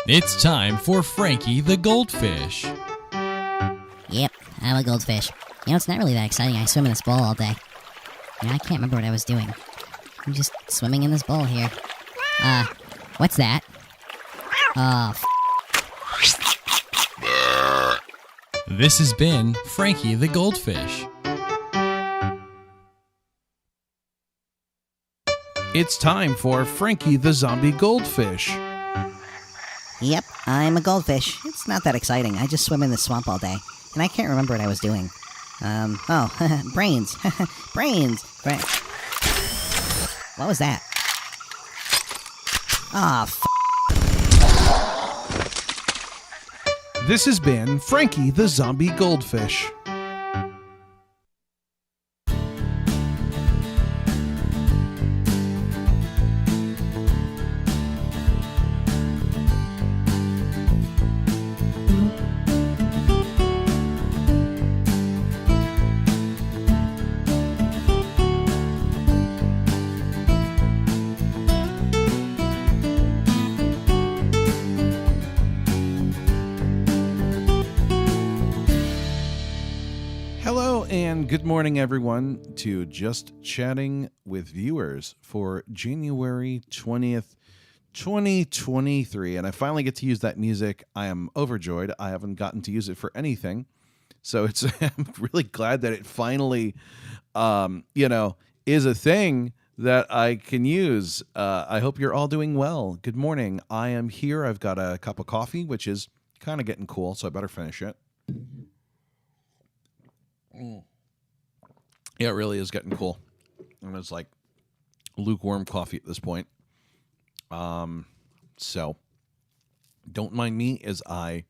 It's time for Frankie the Goldfish. Yep, I'm a goldfish. It's not really that exciting. I swim in this bowl all day. I can't remember what I was doing. I'm just swimming in this bowl here. What's that? Oh, This has been Frankie the Goldfish. It's time for Frankie the Zombie Goldfish. Yep, I'm a goldfish. It's not that exciting. I just swim in the swamp all day, and I can't remember what I was doing. Brains. Brains. What was that? This has been Frankie the Zombie Goldfish. And good morning, everyone, to Just Chatting with Viewers for January 20th, 2023. And I finally get to use that music. I am overjoyed. I haven't gotten to use it for anything. So I'm really glad that it finally, is a thing that I can use. I hope you're all doing well. Good morning. I am here. I've got a cup of coffee, which is kind of getting cool, so I better finish it. Yeah, it really is getting cool. And it's like lukewarm coffee at this point. So don't mind me as I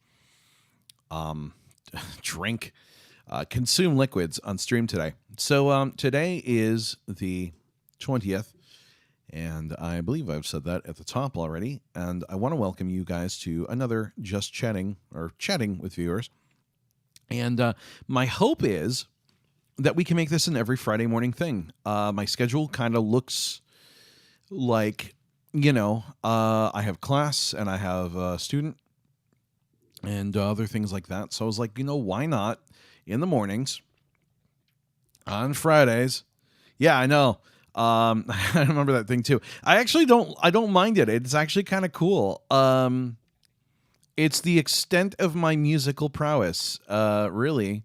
consume liquids on stream today. So today is the 20th, and I believe I've said that at the top already. And I want to welcome you guys to another Just Chatting or Chatting with Viewers. And my hope is that we can make this an every Friday morning thing. My schedule kind of looks like, I have class and I have a student and other things like that. So I was like, why not in the mornings on Fridays? Yeah, I know. I remember that thing too. I don't mind it. It's actually kind of cool. It's the extent of my musical prowess, really.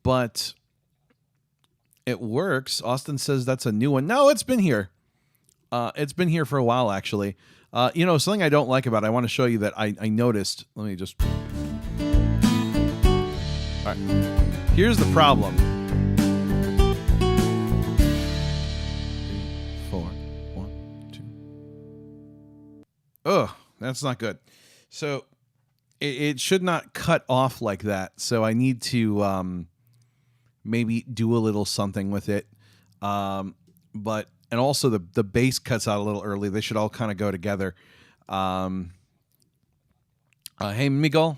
But it works. Austin says that's a new one. No, it's been here. It's been here for a while, actually. Something I don't like about it, I want to show you that I noticed. Let me just... All right. Here's the problem. 3, 4, 1, 2. Ugh, that's not good. So it should not cut off like that. So I need to... maybe do a little something with it. And also the bass cuts out a little early. They should all kind of go together. Hey, Miguel.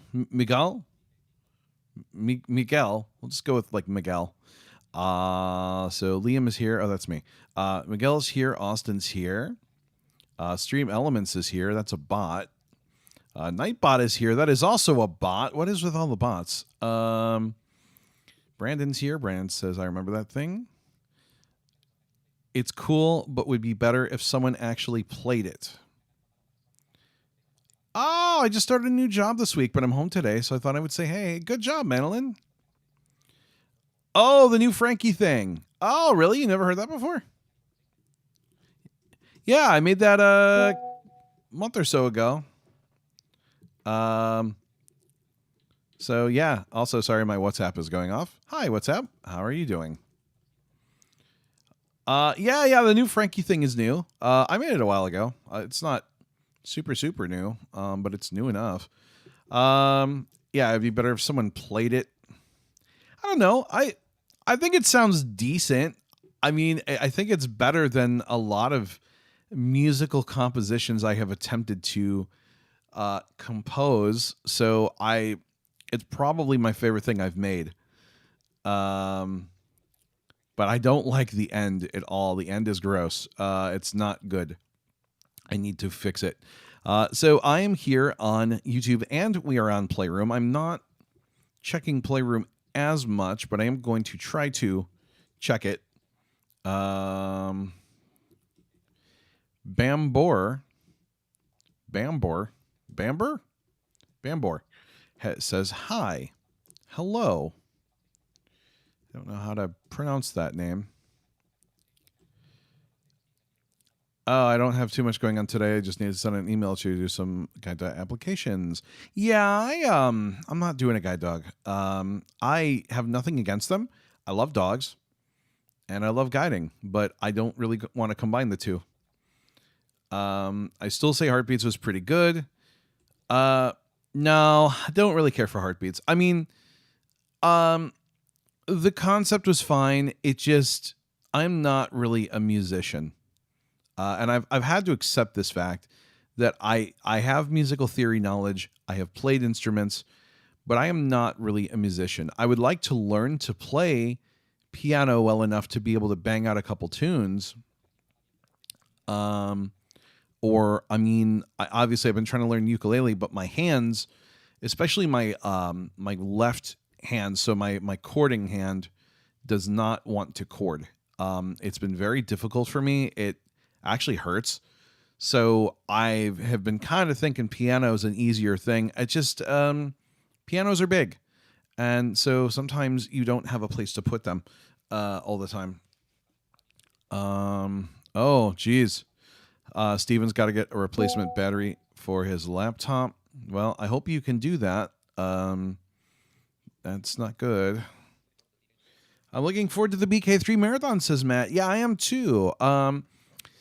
We'll just go with like Miguel. So Liam is here. Oh, that's me. Miguel's here. Austin's here. Stream Elements is here. That's a bot. Nightbot is here. That is also a bot. What is with all the bots? Brandon's here. Brandon says, I remember that thing. It's cool, but would be better if someone actually played it. Oh, I just started a new job this week, but I'm home today, so I thought I would say, hey, good job, Madeline. Oh, the new Frankie thing. Oh, really? You never heard that before? Yeah, I made that a month or so ago. So, yeah. Also, sorry, my WhatsApp is going off. Hi, WhatsApp. How are you doing? Yeah, the new Frankie thing is new. I made it a while ago. It's not super new, but it's new enough. Yeah, it'd be better if someone played it. I don't know. I think it sounds decent. I mean, I think it's better than a lot of musical compositions I have attempted to compose. So it's probably my favorite thing I've made. But I don't like the end at all. The end is gross. It's not good. I need to fix it. So I am here on YouTube and we are on Playroom. I'm not checking Playroom as much, but I am going to try to check it. Bambor says hi, hello. I don't know how to pronounce that name. Oh, I don't have too much going on today. I just need to send an email to do some guide dog applications. Yeah, I'm not doing a guide dog. I have nothing against them. I love dogs and I love guiding, but I don't really want to combine the two. I still say Heartbeats was pretty good. No, I don't really care for Heartbeats. I mean, the concept was fine. It just, I'm not really a musician. And I've had to accept this fact that I have musical theory knowledge. I have played instruments, but I am not really a musician. I would like to learn to play piano well enough to be able to bang out a couple tunes. Obviously I've been trying to learn ukulele, but my hands, especially my left hand, so my chording hand does not want to chord. It's been very difficult for me. It actually hurts. So I have been kind of thinking piano is an easier thing. It just, pianos are big. And so sometimes you don't have a place to put them all the time. Oh, geez. Steven's got to get a replacement battery for his laptop. Well, I hope you can do that. That's not good. I'm looking forward to the BK3 marathon, says Matt. Yeah, I am too.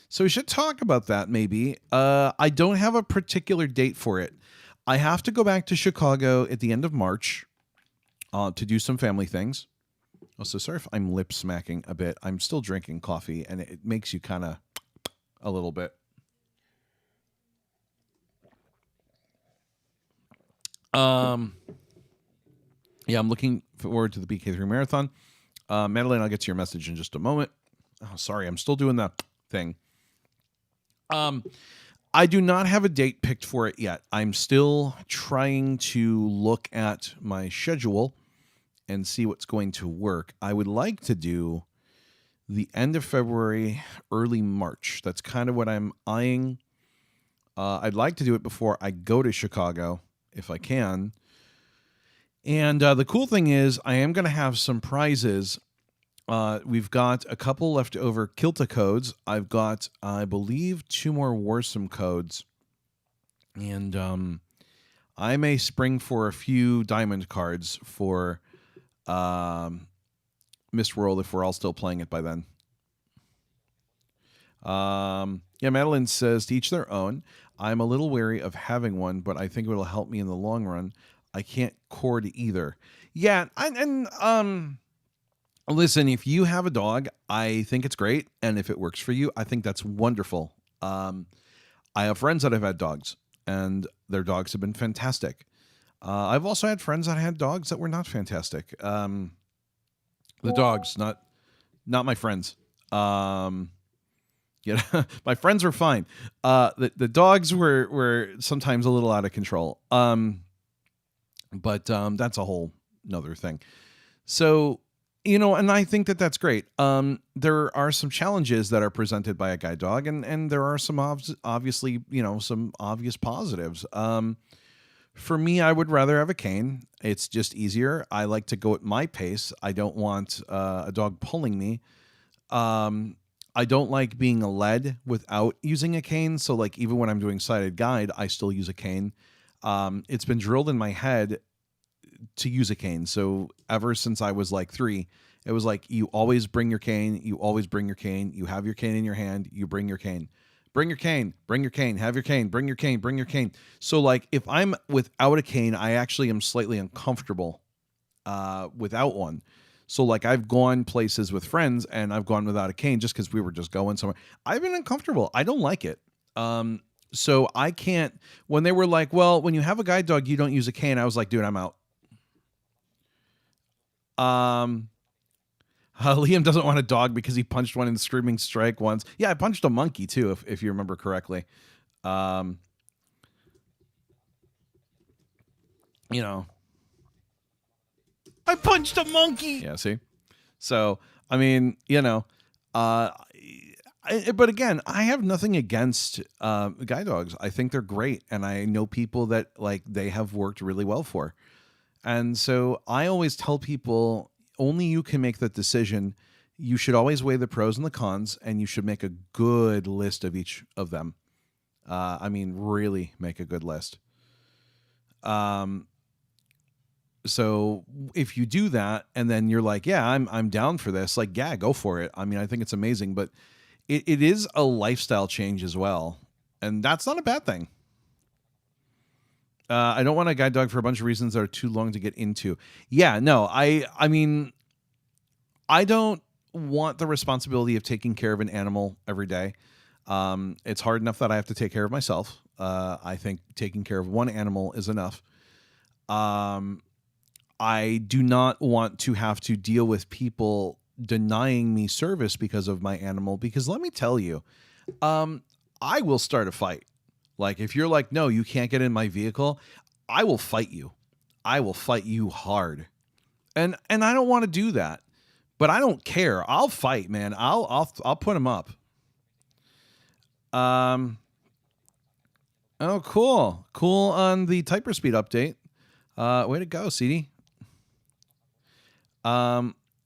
So we should talk about that maybe. I don't have a particular date for it. I have to go back to Chicago at the end of March to do some family things. Also, sorry if I'm lip smacking a bit. I'm still drinking coffee, and it makes you kind of a little bit. Yeah, I'm looking forward to the BK3 marathon. Madeline, I'll get to your message in just a moment. Oh, sorry, I'm still doing that thing. I do not have a date picked for it yet. I'm still trying to look at my schedule and see what's going to work. I would like to do the end of February, early March. That's kind of what I'm eyeing. I'd like to do it before I go to Chicago, if I can. And the cool thing is I am going to have some prizes. We've got a couple leftover Kilta codes. I've got, I believe, 2 more Warsome codes. And I may spring for a few diamond cards for Mistworld if we're all still playing it by then. Yeah, Madeline says, to each their own. I'm a little wary of having one, but I think it will help me in the long run. I can't chord either. Yeah, listen, if you have a dog, I think it's great. And if it works for you, I think that's wonderful. I have friends that have had dogs, and their dogs have been fantastic. I've also had friends that had dogs that were not fantastic. The dogs, not my friends. Yeah, my friends were fine. The dogs were sometimes a little out of control. But that's a whole nother thing. So, and I think that that's great. There are some challenges that are presented by a guide dog, and there are some obviously, some obvious positives. For me, I would rather have a cane. It's just easier. I like to go at my pace. I don't want a dog pulling me. I don't like being led without using a cane. So like even when I'm doing sighted guide, I still use a cane. It's been drilled in my head to use a cane. So ever since I was like 3, it was like, you always bring your cane. You always bring your cane. You have your cane in your hand. You bring your cane. Bring your cane. Bring your cane. Have your cane. Bring your cane. Bring your cane. So like if I'm without a cane, I actually am slightly uncomfortable without one. So like I've gone places with friends and I've gone without a cane just because we were just going somewhere. I've been uncomfortable. I don't like it. So I can't, when they were like, well, when you have a guide dog, you don't use a cane. I was like, dude, I'm out. Liam doesn't want a dog because he punched one in the Screaming Strike once. Yeah, I punched a monkey too, if you remember correctly. you know, I punched a monkey. yeah, see? So, I mean, you know, but again, I have nothing against guide dogs. I think they're great. And I know people that like they have worked really well for. And so I always tell people only you can make that decision. You should always weigh the pros and the cons, and you should make a good list of each of them. I mean, really make a good list. So if you do that and then you're like, yeah, I'm down for this, like, yeah, go for it. I mean, I think it's amazing, but it is a lifestyle change as well. And that's not a bad thing. I don't want a guide dog for a bunch of reasons that are too long to get into. Yeah, no, I mean, I don't want the responsibility of taking care of an animal every day. It's hard enough that I have to take care of myself. I think taking care of one animal is enough. I do not want to have to deal with people denying me service because of my animal, because let me tell you, I will start a fight. Like if you're like, no, you can't get in my vehicle, I will fight you. I will fight you hard. And I don't want to do that, but I don't care. I'll fight, man. I'll put him up. Oh, cool. Cool on the typer speed update. Way to go, CD.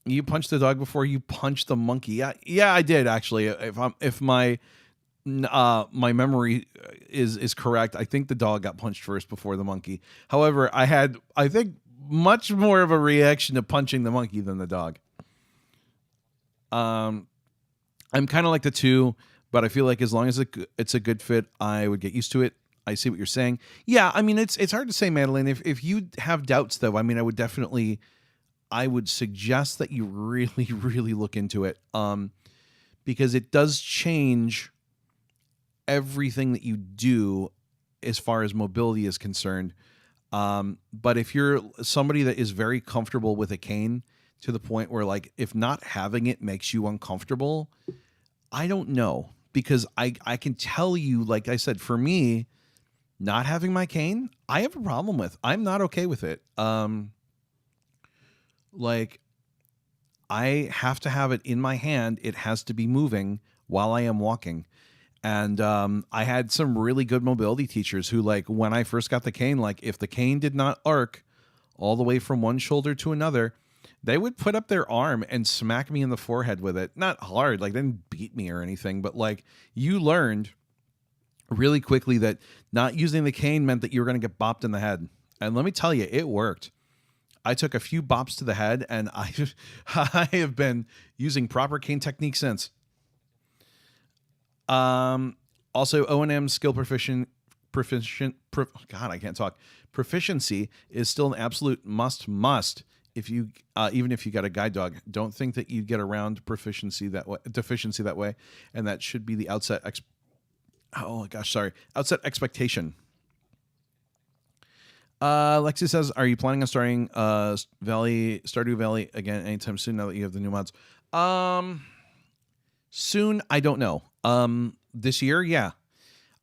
You punched the dog before you punched the monkey. Yeah, I did actually. If my memory is correct, I think the dog got punched first before the monkey. However, I think much more of a reaction to punching the monkey than the dog. I'm kind of like the two, but I feel like as long as it's a good fit, I would get used to it. I see what you're saying. Yeah, I mean it's hard to say, Madeline. If you have doubts though, I mean I would suggest that you really, really look into it. Because it does change everything that you do as far as mobility is concerned. But if you're somebody that is very comfortable with a cane to the point where like if not having it makes you uncomfortable, I don't know. Because I can tell you, like I said, for me, not having my cane, I have a problem with. I'm not okay with it. Like I have to have it in my hand. It has to be moving while I am walking. And I had some really good mobility teachers who, like, when I first got the cane, like, if the cane did not arc all the way from one shoulder to another, they would put up their arm and smack me in the forehead with it. Not hard, like, they didn't beat me or anything, but, like, you learned really quickly that not using the cane meant that you were going to get bopped in the head. And let me tell you, it worked. I took a few bops to the head, and I have been using proper cane technique since. Also, O&M skill proficiency is still an absolute must. If you even if you got a guide dog, don't think that you get around deficiency that way, and that should be the outset expectation. Lexi says, "Are you planning on starting Stardew Valley again anytime soon? Now that you have the new mods, soon. I don't know. This year, yeah.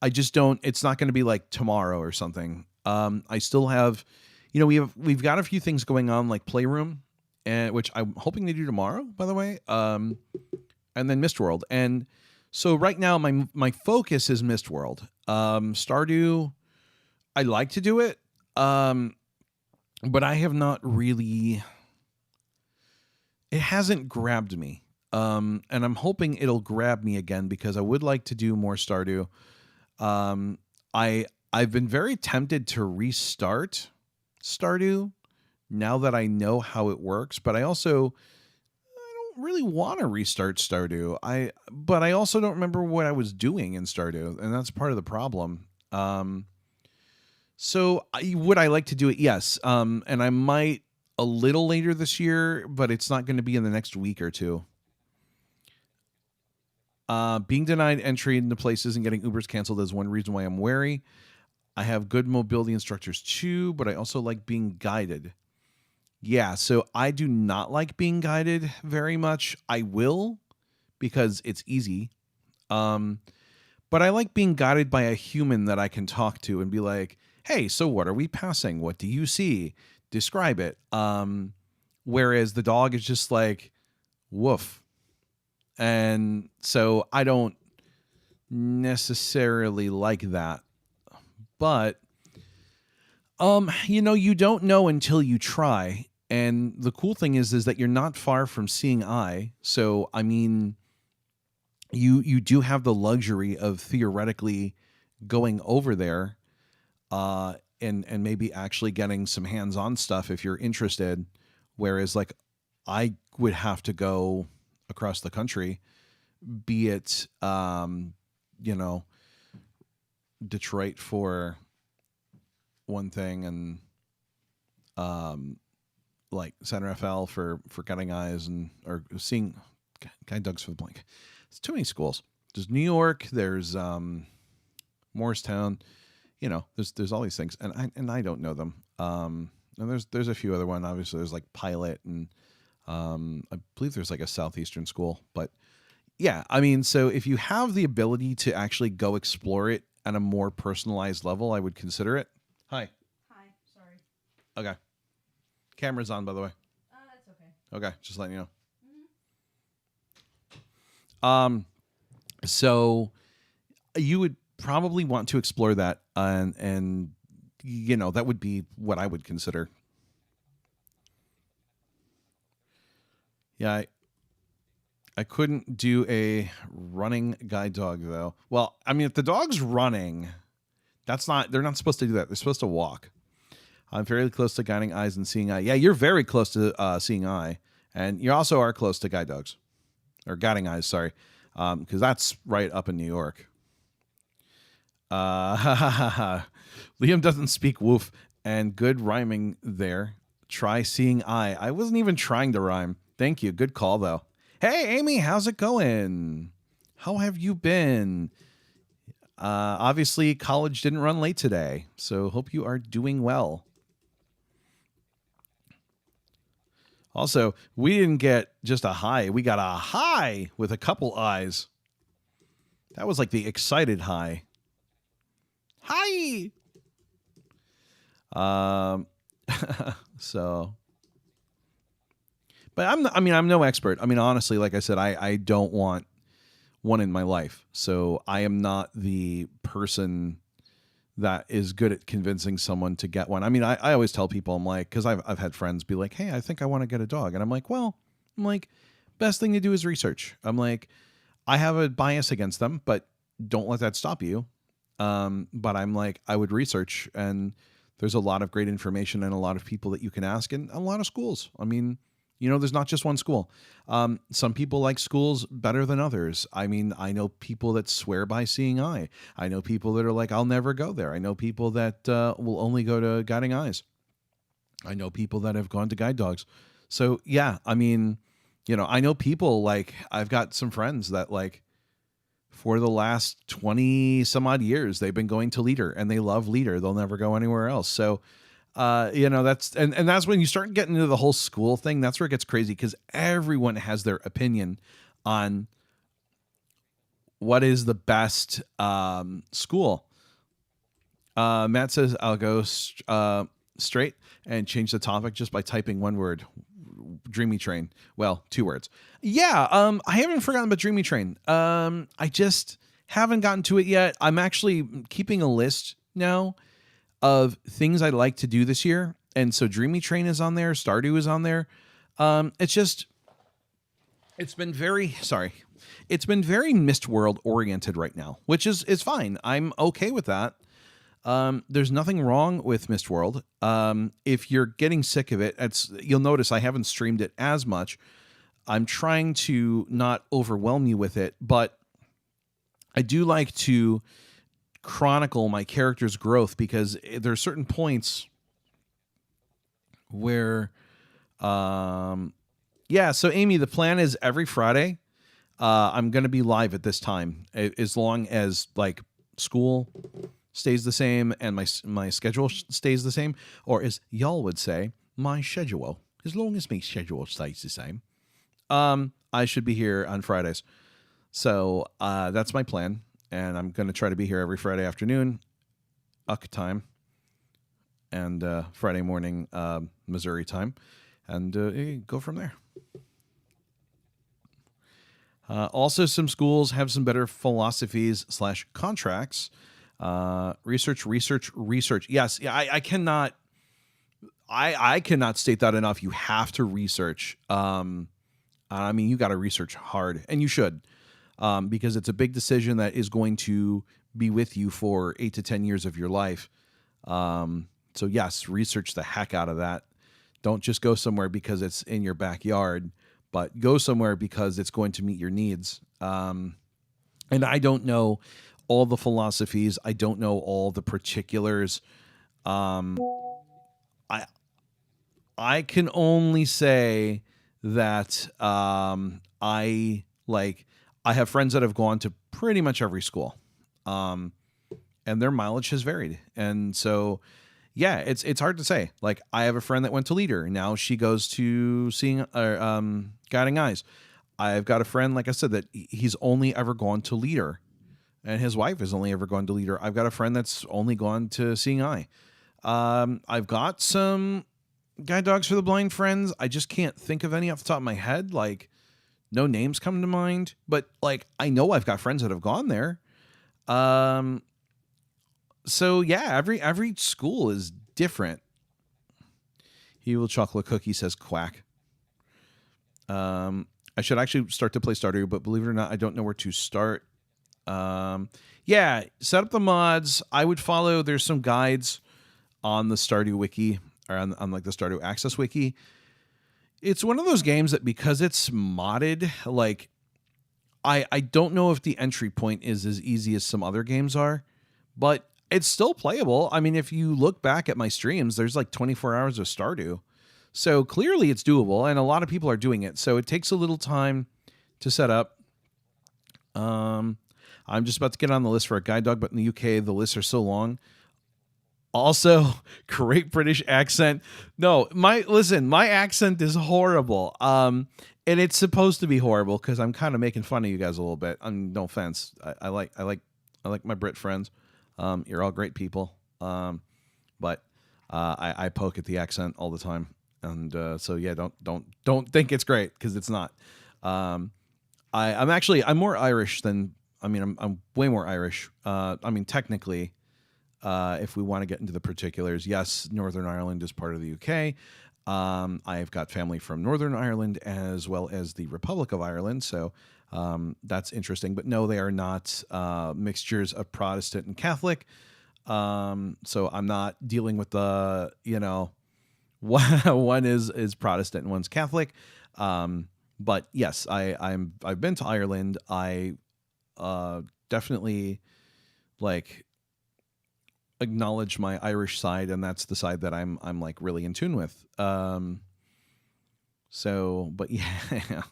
I just don't. It's not going to be like tomorrow or something. I still have, we've got a few things going on like Playroom, and which I'm hoping to do tomorrow, by the way. And then Mistworld, and so right now my focus is Mistworld. Stardew, I like to do it. But I have not really. It hasn't grabbed me. And I'm hoping it'll grab me again because I would like to do more Stardew. I've been very tempted to restart Stardew now that I know how it works, but I don't really want to restart Stardew. But I also don't remember what I was doing in Stardew, and that's part of the problem. So would I like to do it? Yes. And I might a little later this year, but it's not going to be in the next week or two. Being denied entry into places and getting Ubers canceled is one reason why I'm wary. I have good mobility instructors too, but I also like being guided. Yeah, so I do not like being guided very much. I will because it's easy. But But I like being guided by a human that I can talk to and be like, hey, so what are we passing? What do you see? Describe it. Whereas the dog is just like, woof. And so I don't necessarily like that. But, you don't know until you try. And the cool thing is that you're not far from seeing eye. So, I mean, you do have the luxury of theoretically going over there and maybe actually getting some hands-on stuff if you're interested. Whereas, like, I would have to go across the country, be it, Detroit for one thing and like Center FL for getting eyes or seeing guide dogs for the blank. It's too many schools. There's New York. There's Morristown. There's all these things, and I don't know them. And there's a few other one. Obviously, there's like Pilot, and I believe there's like a Southeastern school. But yeah, I mean, so if you have the ability to actually go explore it at a more personalized level, I would consider it. Hi. Hi, sorry. Okay. Camera's on, by the way. That's okay. Okay, just letting you know. So you would probably want to explore that, and that would be what I would consider. Yeah, I couldn't do a running guide dog though. Well, I mean, if the dog's running, they're not supposed to do that. They're supposed to walk. I'm fairly close to guiding eyes and seeing eye. Yeah, you're very close to seeing eye, and you also are close to guide dogs, or guiding eyes. Sorry, because that's right up in New York. Liam doesn't speak woof, and good rhyming there. Try seeing eye. I wasn't even trying to rhyme. Thank you. Good call though. Hey, Amy, how's it going? How have you been? Obviously, college didn't run late today, so hope you are doing well. Also, we didn't get just a high. We got a high with a couple eyes. That was like the excited high. Hi! So... But I'm no expert. I mean, honestly, like I said, I don't want one in my life. So I am not the person that is good at convincing someone to get one. I mean, I always tell people, I'm like, because I've had friends be like, hey, I think I want to get a dog. And I'm like, best thing to do is research. I'm like, I have a bias against them, but don't let that stop you. But I'm like, I would research, and there's a lot of great information and a lot of people that you can ask, and a lot of schools. I mean, there's not just one school. Some people like schools better than others. I mean, I know people that swear by seeing eye. I know people that are like, I'll never go there. I know people that will only go to guiding eyes. I know people that have gone to guide dogs. So, yeah, I mean, I know people, like, I've got some friends that, like, for the last 20 some odd years, they've been going to Leader, and they love Leader. They'll never go anywhere else. So, that's when you start getting into the whole school thing. That's where it gets crazy, because everyone has their opinion on what is the best school. Matt says I'll go straight and change the topic just by typing one word: Dreamy Train. Well, 2 words. Yeah, I haven't forgotten about Dreamy Train. I just haven't gotten to it yet. I'm actually keeping a list now of things I'd like to do this year. And so Dreamy Train is on there. Stardew is on there. It's been very Mistworld oriented right now, which is fine. I'm okay with that. There's nothing wrong with Mistworld. If you're getting sick of it, you'll notice I haven't streamed it as much. I'm trying to not overwhelm you with it, but I do like to chronicle my character's growth, because there are certain points where so Amy, the plan is every Friday I'm going to be live at this time, as long as like school stays the same and my schedule stays the same, or as y'all would say, my schedule. As long as my schedule stays the same, I should be here on Fridays. So that's my plan. and I'm going to try to be here every Friday afternoon, UC time, and Friday morning, Missouri time, and go from there. Also, some schools have some better philosophies / contracts. Research. Yes, I cannot. I cannot state that enough. You have to research. I mean, you got to research hard, and you should, because it's a big decision that is going to be with you for 8 to 10 years of your life. So yes, research the heck out of that. Don't just go somewhere because it's in your backyard, but go somewhere because it's going to meet your needs. And I don't know all the philosophies. I don't know all the particulars. I can only say that I have friends that have gone to pretty much every school, and their mileage has varied. And so, yeah, it's hard to say. Like, I have a friend that went to Leader. Now she goes to Guiding Eyes. I've got a friend, like I said, that he's only ever gone to Leader, and his wife has only ever gone to Leader. I've got a friend that's only gone to Seeing Eye. I've got some Guide Dogs for the Blind friends. I just can't think of any off the top of my head. Like, no names come to mind, but like, I know I've got friends that have gone there. So yeah, every school is different. He will chocolate cookie says quack. I should actually start to play Stardew, but believe it or not, I don't know where to start. Yeah, set up the mods. I would follow. There's some guides on the Stardew wiki, or on like the Stardew Access wiki. It's one of those games that, because it's modded, like, I don't know if the entry point is as easy as some other games are, but it's still playable. I mean, if you look back at my streams, there's like 24 hours of Stardew. So clearly it's doable, and a lot of people are doing it. So it takes a little time to set up. I'm just about to get on the list for a guide dog, but in the UK, the lists are so long. Also, great British accent. No, my accent is horrible. And it's supposed to be horrible because I'm kind of making fun of you guys a little bit. No offense. I like my Brit friends. You're all great people. But I poke at the accent all the time. And so yeah, don't think it's great, because it's not. I'm more Irish than, I'm way more Irish. Technically, if we want to get into the particulars, yes, Northern Ireland is part of the UK. I've got family from Northern Ireland as well as the Republic of Ireland, so that's interesting. But no, they are not mixtures of Protestant and Catholic. So I'm not dealing with the, one is Protestant and one's Catholic. But yes, I've been to Ireland. I definitely acknowledge my Irish side, and that's the side that I'm like really in tune with. So, but yeah.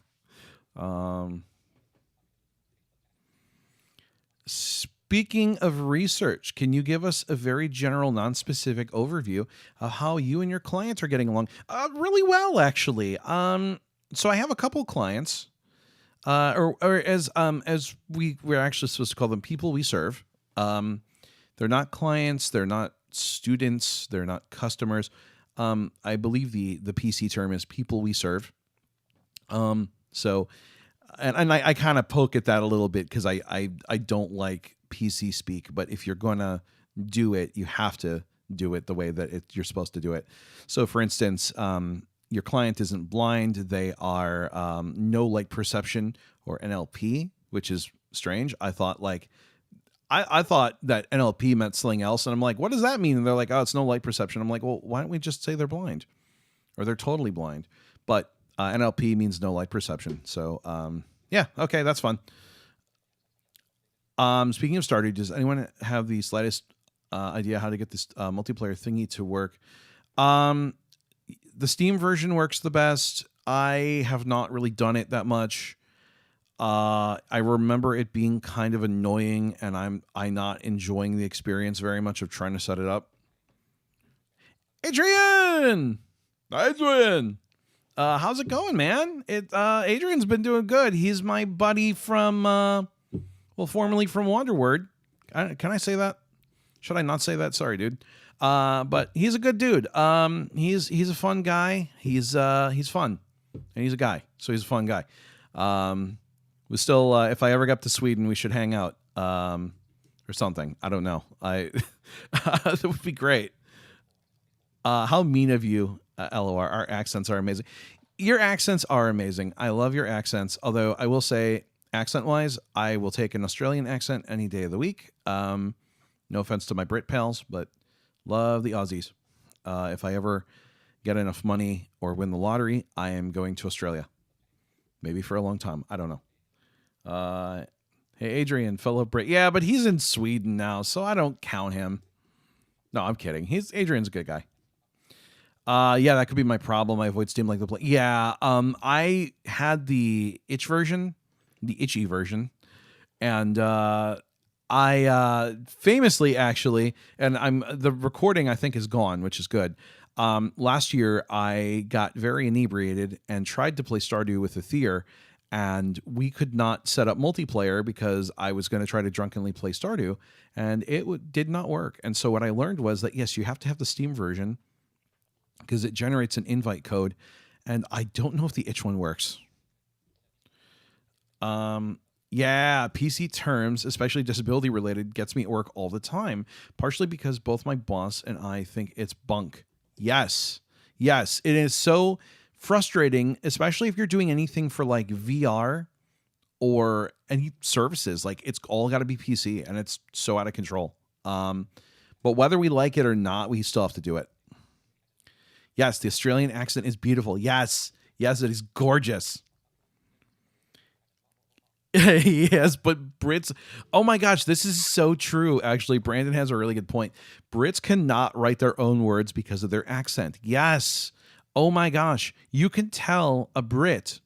Speaking of research, can you give us a very general, non-specific overview of how you and your clients are getting along? Really well, actually. So I have a couple clients, or as we're actually supposed to call them people we serve. They're not clients, they're not students, they're not customers. I believe the PC term is people we serve. So, and I kind of poke at that a little bit because I don't like PC speak, but if you're going to do it, you have to do it the way that you're supposed to do it. So for instance, your client isn't blind. They are no light perception or NLP, which is strange. I thought I thought that NLP meant something else. And I'm like, what does that mean? And they're like, oh, it's no light perception. I'm like, well, why don't we just say they're blind or they're totally blind? But NLP means no light perception. So yeah, okay, that's fun. Speaking of Stardew, does anyone have the slightest idea how to get this multiplayer thingy to work? The Steam version works the best. I have not really done it that much. I remember it being kind of annoying, and I'm not enjoying the experience very much of trying to set it up. Adrian! How's it going, man? Adrian's been doing good. He's my buddy from Well, formerly from Wonderword. Can I say that? Should I not say that? Sorry, dude. But he's a good dude. He's a fun guy. He's fun, and he's a guy, so he's a fun guy. We still, if I ever get to Sweden, we should hang out, or something. I don't know. That would be great. How mean of you, LOR. Our accents are amazing. Your accents are amazing. I love your accents. Although I will say, accent-wise, I will take an Australian accent any day of the week. No offense to my Brit pals, but love the Aussies. If I ever get enough money or win the lottery, I am going to Australia. Maybe for a long time. I don't know. Hey, Adrian, fellow Brit. Yeah, but he's in Sweden now, so I don't count him. No, I'm kidding. Adrian's a good guy. Yeah, that could be my problem. I avoid Steam like the play. Yeah, I had the itchy version, and I famously actually, and the recording I think is gone, which is good. Last year I got very inebriated and tried to play Stardew with Aether, and we could not set up multiplayer because I was going to try to drunkenly play Stardew, and it did not work. And so what I learned was that yes, you have to have the Steam version because it generates an invite code, and I don't know if the itch one works. Yeah, PC terms, especially disability related, gets me at work all the time, partially because both my boss and I think it's bunk. Yes, it is so frustrating, especially if you're doing anything for like VR or any services. Like it's all got to be PC, and it's so out of control. But whether we like it or not, we still have to do it. Yes, the Australian accent is beautiful. Yes, it is gorgeous. Yes, but Brits, oh my gosh, this is so true. Actually, Brandon has a really good point. Brits cannot write their own words because of their accent. Yes. Oh my gosh. You can tell a Brit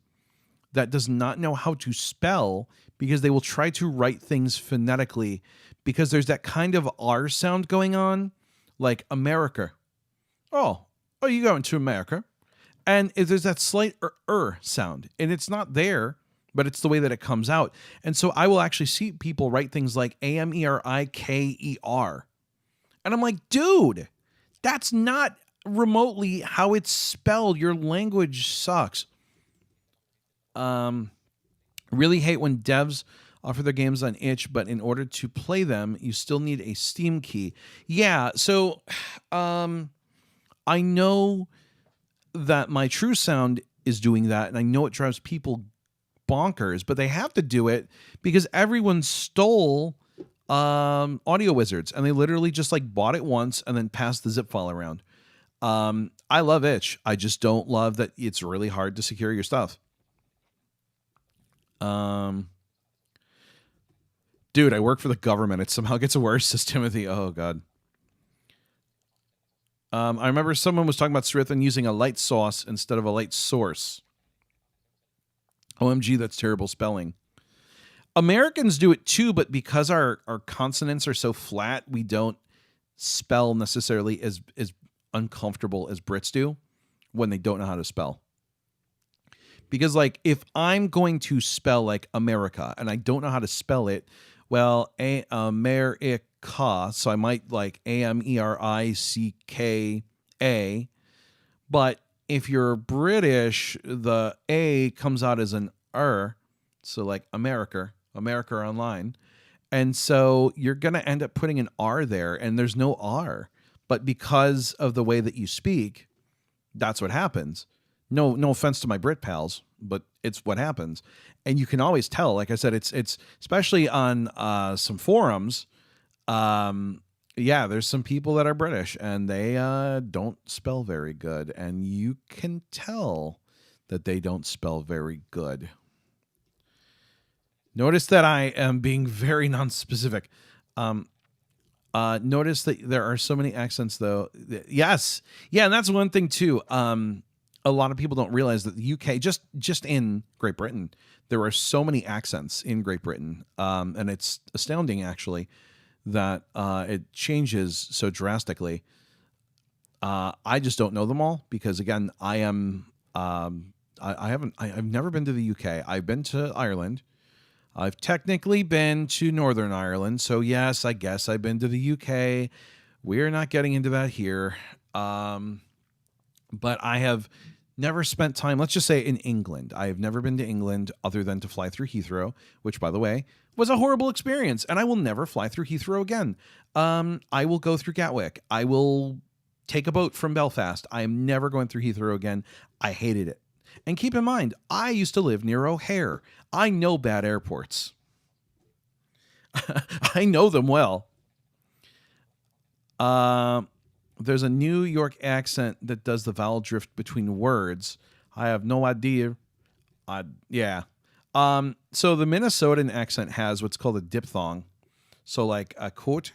that does not know how to spell because they will try to write things phonetically because there's that kind of R sound going on, like America. Oh, you going to America? And there's that slight sound, and it's not there, but it's the way that it comes out. And so I will actually see people write things like Ameriker. And I'm like, dude, that's not remotely how it's spelled. Your language sucks. Really hate when devs offer their games on itch, but in order to play them, you still need a Steam key. Yeah, so I know that my True Sound is doing that, and I know it drives people bonkers, but they have to do it because everyone stole Audio Wizards, and they literally just like bought it once and then passed the zip file around. I love itch. I just don't love that it's really hard to secure your stuff. Dude, I work for the government. It somehow gets worse, says Timothy. Oh god. I remember someone was talking about Srithan using a light sauce instead of a light source. OMG, that's terrible spelling. Americans do it too, but because our consonants are so flat, we don't spell necessarily as uncomfortable as Brits do when they don't know how to spell. Because like if I'm going to spell like America and I don't know how to spell it, well, America, so I might like Americka. But if you're British, the A comes out as an so like America Online. And so you're going to end up putting an R there, and there's no R. But because of the way that you speak, that's what happens. No offense to my Brit pals, but it's what happens. And you can always tell, like I said, it's especially on some forums. Yeah, there's some people that are British and they don't spell very good. And you can tell that they don't spell very good. Notice that I am being very non-specific. Notice that there are so many accents, though. Yes. Yeah, and that's one thing, too. A lot of people don't realize that the UK, just in Great Britain, there are so many accents in Great Britain. And it's astounding, actually, that it changes so drastically. I just don't know them all because, again, I've never been to the UK. I've been to Ireland. I've technically been to Northern Ireland, so yes, I guess I've been to the UK. We're not getting into that here. But I have never spent time, let's just say in England. I have never been to England other than to fly through Heathrow, which, by the way, was a horrible experience, and I will never fly through Heathrow again. I will go through Gatwick. I will take a boat from Belfast. I am never going through Heathrow again. I hated it. And keep in mind, I used to live near O'Hare. I know bad airports. I know them well. There's a New York accent that does the vowel drift between words. I have no idea. Yeah. So the Minnesotan accent has what's called a diphthong. So like a quote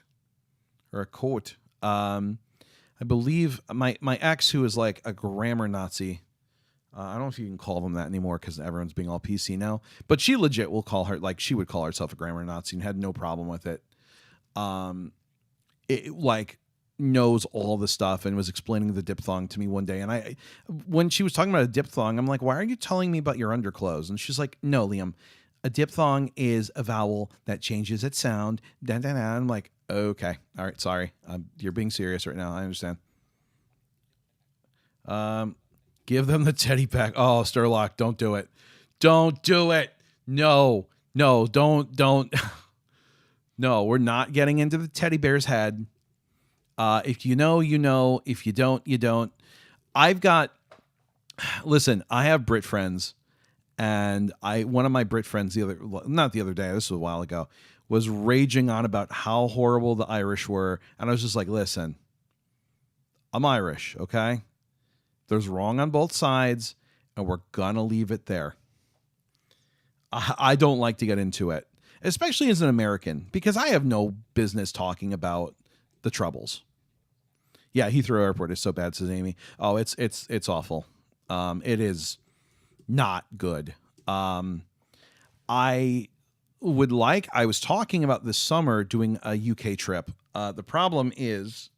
or a quote. I believe my ex, who is like a grammar Nazi, I don't know if you can call them that anymore because everyone's being all PC now, but she legit will call her, like she would call herself a grammar Nazi and had no problem with it. It like knows all the stuff and was explaining the diphthong to me one day. And when she was talking about a diphthong, I'm like, why are you telling me about your underclothes? And she's like, no, Liam, a diphthong is a vowel that changes its sound. Da, da, da. I'm like, okay. All right. Sorry. You're being serious right now. I understand. Give them the teddy pack. Oh, Sturlock, don't do it. Don't do it. No, don't. No, we're not getting into the teddy bear's head. If you know, you know. If you don't, you don't. Listen, I have Brit friends, and one of my Brit friends not the other day, this was a while ago, was raging on about how horrible the Irish were. And I was just like, listen, I'm Irish, okay? There's wrong on both sides, and we're gonna leave it there. I don't like to get into it, especially as an American, because I have no business talking about the troubles. Yeah, Heathrow Airport is so bad, says Amy. Oh, it's awful. It is not good. I was talking about this summer doing a UK trip. The problem is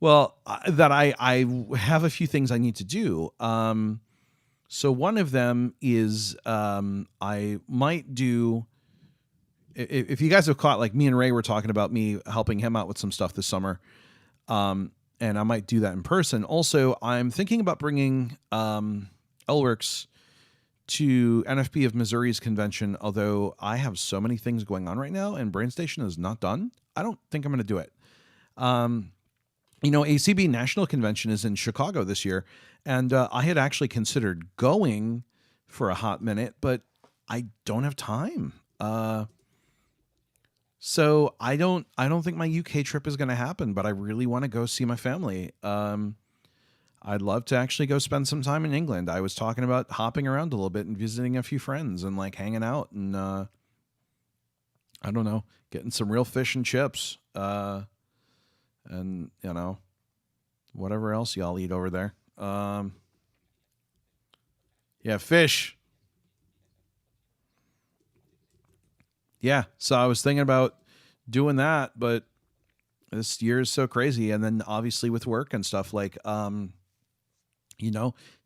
that I have a few things I need to do. So one of them is I might do. If you guys have caught, like me and Ray were talking about me helping him out with some stuff this summer, and I might do that in person. Also, I'm thinking about bringing Elworks to NFB of Missouri's convention, although I have so many things going on right now and BrainStation is not done. I don't think I'm going to do it. ACB National Convention is in Chicago this year, and I had actually considered going for a hot minute, but I don't have time. So I don't think my UK trip is going to happen, but I really want to go see my family. I'd love to actually go spend some time in England. I was talking about hopping around a little bit and visiting a few friends and like hanging out and I don't know, getting some real fish and chips. And whatever else y'all eat over there. Yeah, fish. Yeah, so I was thinking about doing that, but this year is so crazy. And then obviously with work and stuff, like,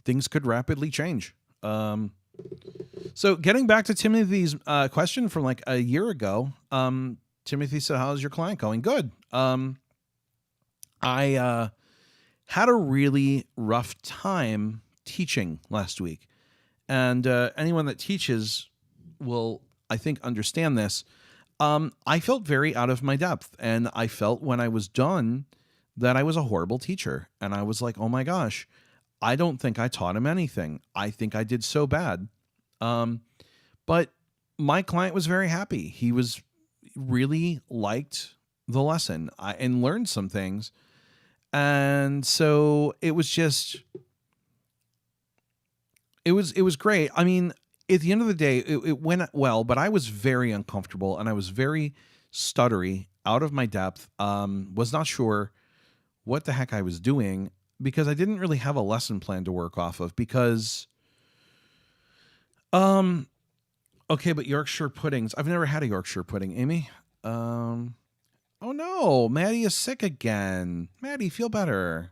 things could rapidly change. So getting back to Timothy's question from like a year ago, Timothy said, how's your client going? Good. I had a really rough time teaching last week. And anyone that teaches will, I think, understand this. I felt very out of my depth. And I felt when I was done that I was a horrible teacher. And I was like, oh my gosh, I don't think I taught him anything. I think I did so bad. But my client was very happy. He was really liked the lesson and learned some things. And so it was just, it was great. I mean, at the end of the day, it went well, but I was very uncomfortable and I was very stuttery, out of my depth, was not sure what the heck I was doing because I didn't really have a lesson plan to work off of because, okay, but Yorkshire puddings, I've never had a Yorkshire pudding, Amy. Oh no, Maddie is sick again. Maddie, feel better.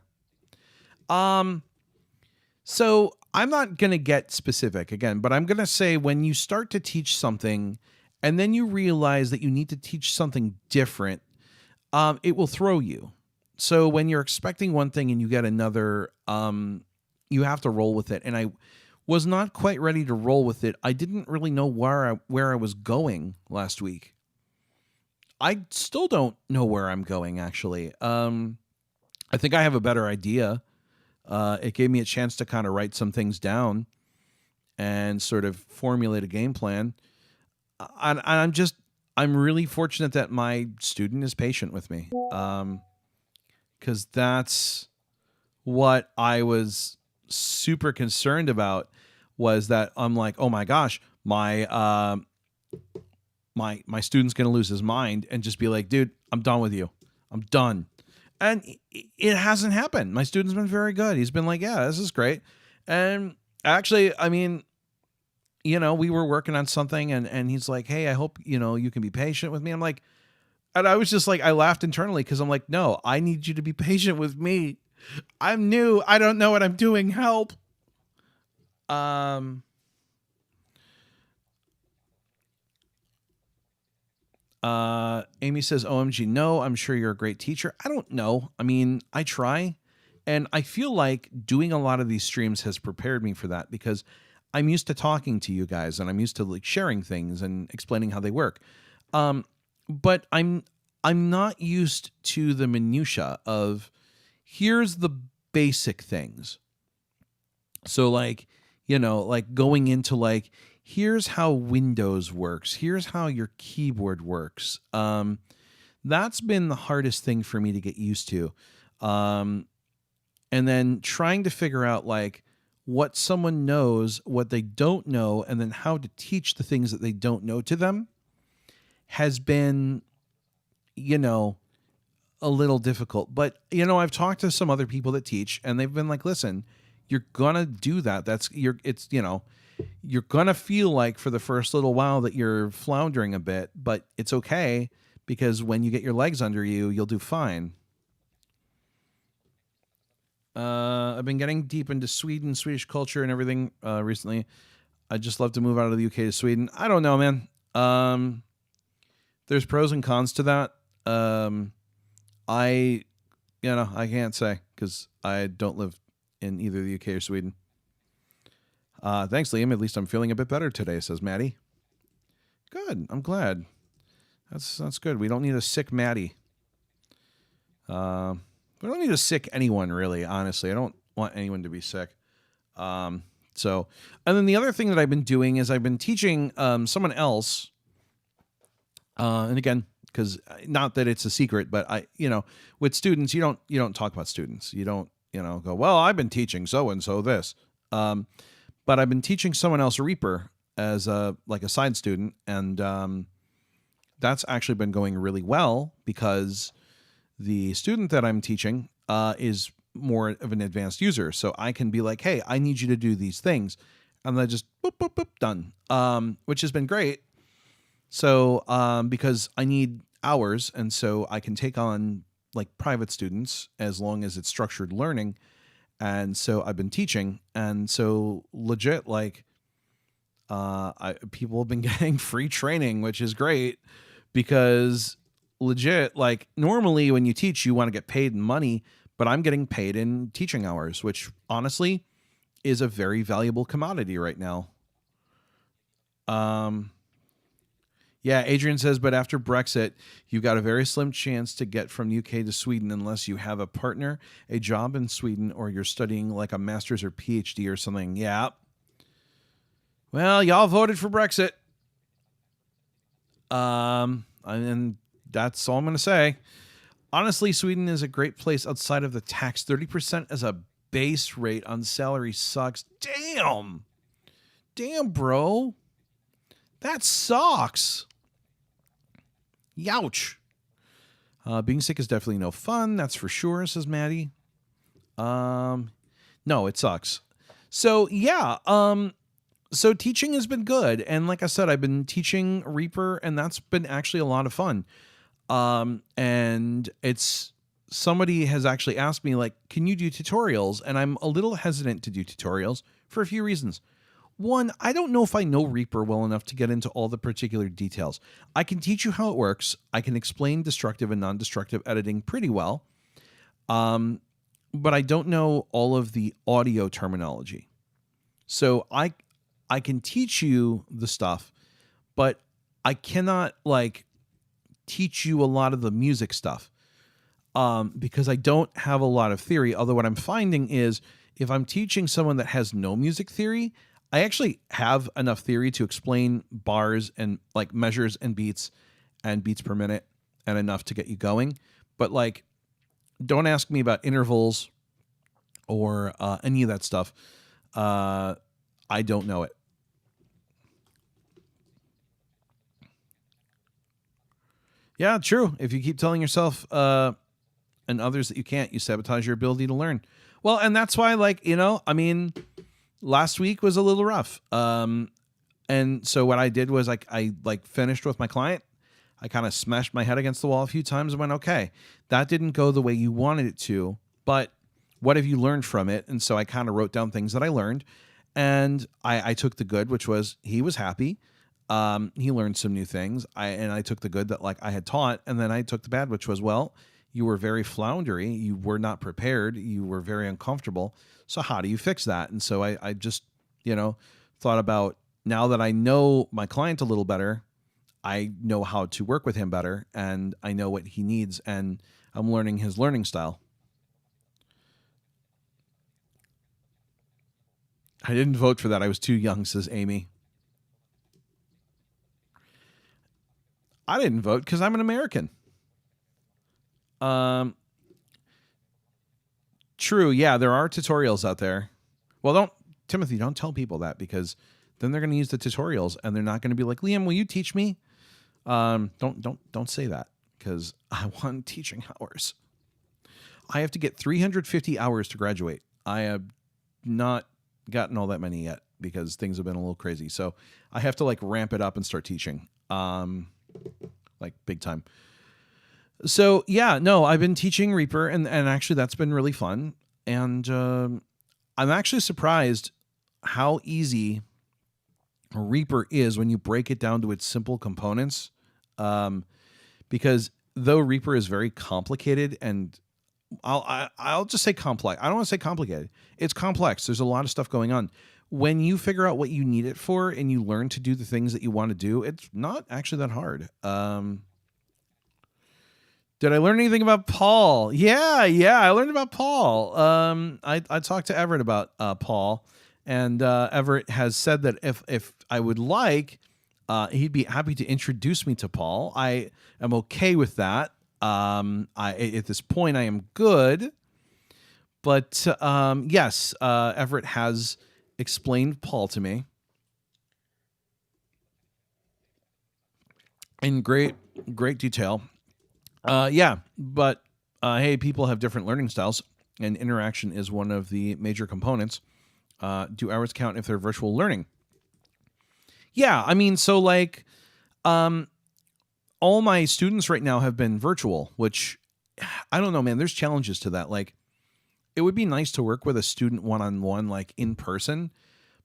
So I'm not going to get specific again, but I'm going to say when you start to teach something and then you realize that you need to teach something different, it will throw you. So when you're expecting one thing and you get another, you have to roll with it. And I was not quite ready to roll with it. I didn't really know where I was going last week. I still don't know where I'm going, actually. I think I have a better idea. It gave me a chance to kind of write some things down and sort of formulate a game plan. And I'm really fortunate that my student is patient with me. Because that's what I was super concerned about, was that I'm like, oh my gosh, my student's going to lose his mind and just be like, dude, I'm done with you. I'm done. And it hasn't happened. My student's been very good. He's been like, yeah, this is great. And actually, I mean, we were working on something and he's like, hey, I hope, you can be patient with me. I'm like, and I was just like, I laughed internally because I'm like, no, I need you to be patient with me. I'm new. I don't know what I'm doing. Help. Amy says, OMG, no, I'm sure you're a great teacher. I don't know. I mean, I try. And I feel like doing a lot of these streams has prepared me for that because I'm used to talking to you guys and I'm used to like sharing things and explaining how they work. But I'm not used to the minutia of here's the basic things. So like, like going into like, here's how Windows works. Here's how your keyboard works. That's been the hardest thing for me to get used to. And then trying to figure out like what someone knows, what they don't know, and then how to teach the things that they don't know to them has been, a little difficult. But, I've talked to some other people that teach and they've been like, listen, you're going to do that. You're going to feel like for the first little while that you're floundering a bit, but it's okay because when you get your legs under you, you'll do fine. I've been getting deep into Swedish culture and everything recently. I'd just love to move out of the UK to Sweden. I don't know, man. There's pros and cons to that. I can't say because I don't live in either the UK or Sweden. Thanks, Liam. At least I'm feeling a bit better today, says Maddie. Good. I'm glad. That's good. We don't need a sick Maddie. We don't need to sick anyone, really, honestly. I don't want anyone to be sick. And then the other thing that I've been doing is I've been teaching someone else. And again, because not that it's a secret, but with students, you don't talk about students. You don't, go, well, I've been teaching so-and-so this. But I've been teaching someone else Reaper as a side student. And that's actually been going really well because the student that I'm teaching is more of an advanced user. So I can be like, hey, I need you to do these things. And then just boop, boop, boop, done, which has been great. So because I need hours and so I can take on like private students as long as it's structured learning. And so I've been teaching. And so legit, like people have been getting free training, which is great because legit, like normally when you teach, you want to get paid in money, but I'm getting paid in teaching hours, which honestly is a very valuable commodity right now. Yeah, Adrian says, but after Brexit, you've got a very slim chance to get from UK to Sweden unless you have a partner, a job in Sweden, or you're studying like a master's or PhD or something. Yeah. Well, y'all voted for Brexit. And that's all I'm going to say. Honestly, Sweden is a great place outside of the tax. 30% as a base rate on salary sucks. Damn, bro. That sucks. Youch. Being sick is definitely no fun. That's for sure, says Maddie. No, it sucks. So, yeah. So teaching has been good. And like I said, I've been teaching Reaper, and that's been actually a lot of fun. And it's somebody has actually asked me, like, can you do tutorials? And I'm a little hesitant to do tutorials for a few reasons. One, I don't know if I know Reaper well enough to get into all the particular details. I can teach you how it works. I can explain destructive and non-destructive editing pretty well. But I don't know all of the audio terminology. So I can teach you the stuff, but I cannot like teach you a lot of the music stuff because I don't have a lot of theory. Although what I'm finding is if I'm teaching someone that has no music theory, I actually have enough theory to explain bars and like measures and beats per minute and enough to get you going. But like, don't ask me about intervals or any of that stuff. I don't know it. Yeah, true. If you keep telling yourself and others that you can't, you sabotage your ability to learn. Well, and that's why, like, I mean, last week was a little rough. And so what I did was I finished with my client. I kind of smashed my head against the wall a few times and went, okay, that didn't go the way you wanted it to, but what have you learned from it? And so I kind of wrote down things that I learned, and I took the good, which was he was happy. He learned some new things. I took the good that like I had taught, and then I took the bad, which was, well, you were very floundery. You were not prepared. You were very uncomfortable. So how do you fix that? And so I just, thought about, now that I know my client a little better, I know how to work with him better, and I know what he needs, and I'm learning his learning style. I didn't vote for that. I was too young, says Amy. I didn't vote because I'm an American. True. Yeah, there are tutorials out there. Well, Timothy, don't tell people that, because then they're going to use the tutorials and they're not going to be like, Liam, will you teach me? Don't say that, because I want teaching hours. I have to get 350 hours to graduate. I have not gotten all that many yet because things have been a little crazy. So I have to like ramp it up and start teaching, like big time. So yeah, no, I've been teaching Reaper, and actually that's been really fun. And I'm actually surprised how easy Reaper is when you break it down to its simple components. Because though Reaper is very complicated, and I'll just say complex. I don't want to say complicated. It's complex. There's a lot of stuff going on. When you figure out what you need it for and you learn to do the things that you want to do, it's not actually that hard. Did I learn anything about Paul? Yeah, I learned about Paul. I talked to Everett about Paul, and Everett has said that if I would like, he'd be happy to introduce me to Paul. I am okay with that. At this point, I am good. But yes, Everett has explained Paul to me in great detail. Yeah, but hey, people have different learning styles, and interaction is one of the major components. Do hours count if they're virtual learning? Yeah, I mean, so like, all my students right now have been virtual, which I don't know, man. There's challenges to that. Like, it would be nice to work with a student one-on-one, like in person,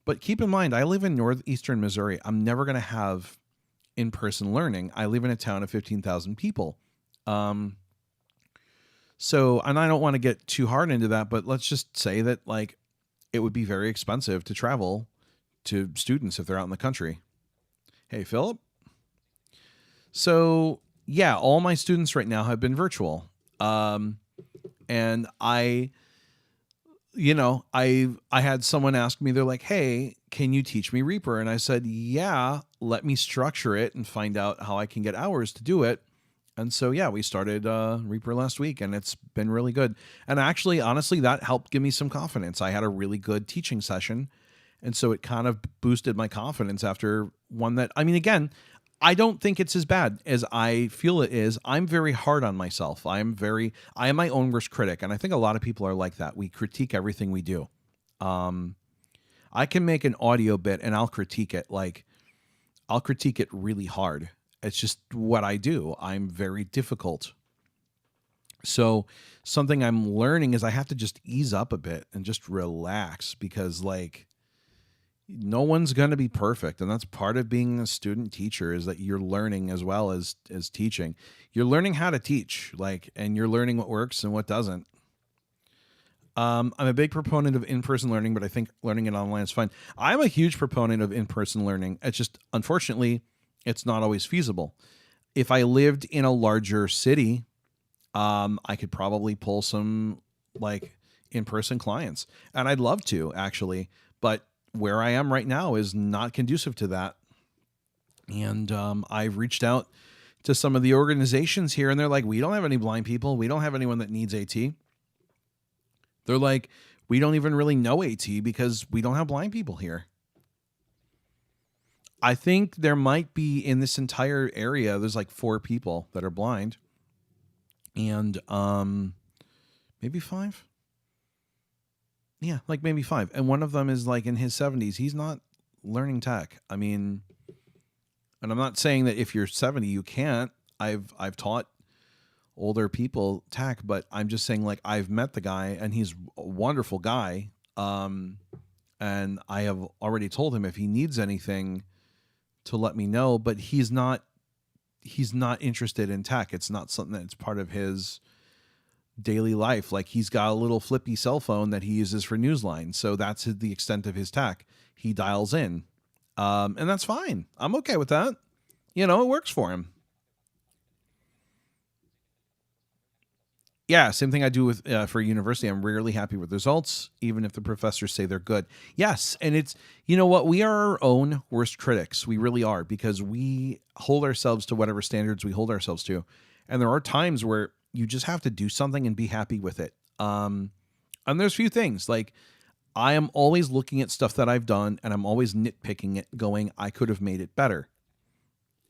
but keep in mind, I live in northeastern Missouri. I'm never going to have in-person learning. I live in a town of 15,000 people. So, and I don't want to get too hard into that, but let's just say that like it would be very expensive to travel to students if they're out in the country. Hey, Philip. So yeah, all my students right now have been virtual. And I had someone ask me, they're like, hey, can you teach me Reaper? And I said, yeah, let me structure it and find out how I can get hours to do it. And so, yeah, we started Reaper last week, and it's been really good. And actually, honestly, that helped give me some confidence. I had a really good teaching session, and so it kind of boosted my confidence after one that, I mean, again, I don't think it's as bad as I feel it is. I'm very hard on myself. I am my own worst critic, and I think a lot of people are like that. We critique everything we do. I can make an audio bit, and I'll critique it. Like, I'll critique it really hard. It's just what I do. I'm very difficult. So something I'm learning is I have to just ease up a bit and just relax, because like no one's going to be perfect, and that's part of being a student teacher, is that you're learning as well as teaching. You're learning how to teach, like, and you're learning what works and what doesn't. I'm a big proponent of in-person learning, but I think learning it online is fine. I'm a huge proponent of in-person learning. It's just, unfortunately, it's not always feasible. If I lived in a larger city, I could probably pull some like in-person clients, and I'd love to actually, but where I am right now is not conducive to that. And I've reached out to some of the organizations here, and they're like, we don't have any blind people. We don't have anyone that needs AT. They're like, we don't even really know AT because we don't have blind people here. I think there might be, in this entire area, there's like 4 people that are blind. And maybe 5. Yeah, like maybe 5. And one of them is like in his 70s. He's not learning tech. I mean, and I'm not saying that if you're 70 you can't. I've taught older people tech, but I'm just saying, like, I've met the guy and he's a wonderful guy. And I have already told him if he needs anything to let me know, but he's not interested in tech. It's not something that's part of his daily life. Like, he's got a little flippy cell phone that he uses for Newsline. So that's the extent of his tech. He dials in. And that's fine. I'm okay with that. You know, it works for him. Yeah, same thing I do with for university. I'm rarely happy with results, even if the professors say they're good. Yes, and it's, you know what? We are our own worst critics. We really are, because we hold ourselves to whatever standards we hold ourselves to. And there are times where you just have to do something and be happy with it. And there's few things. Like, I am always looking at stuff that I've done, and I'm always nitpicking it, going, I could have made it better.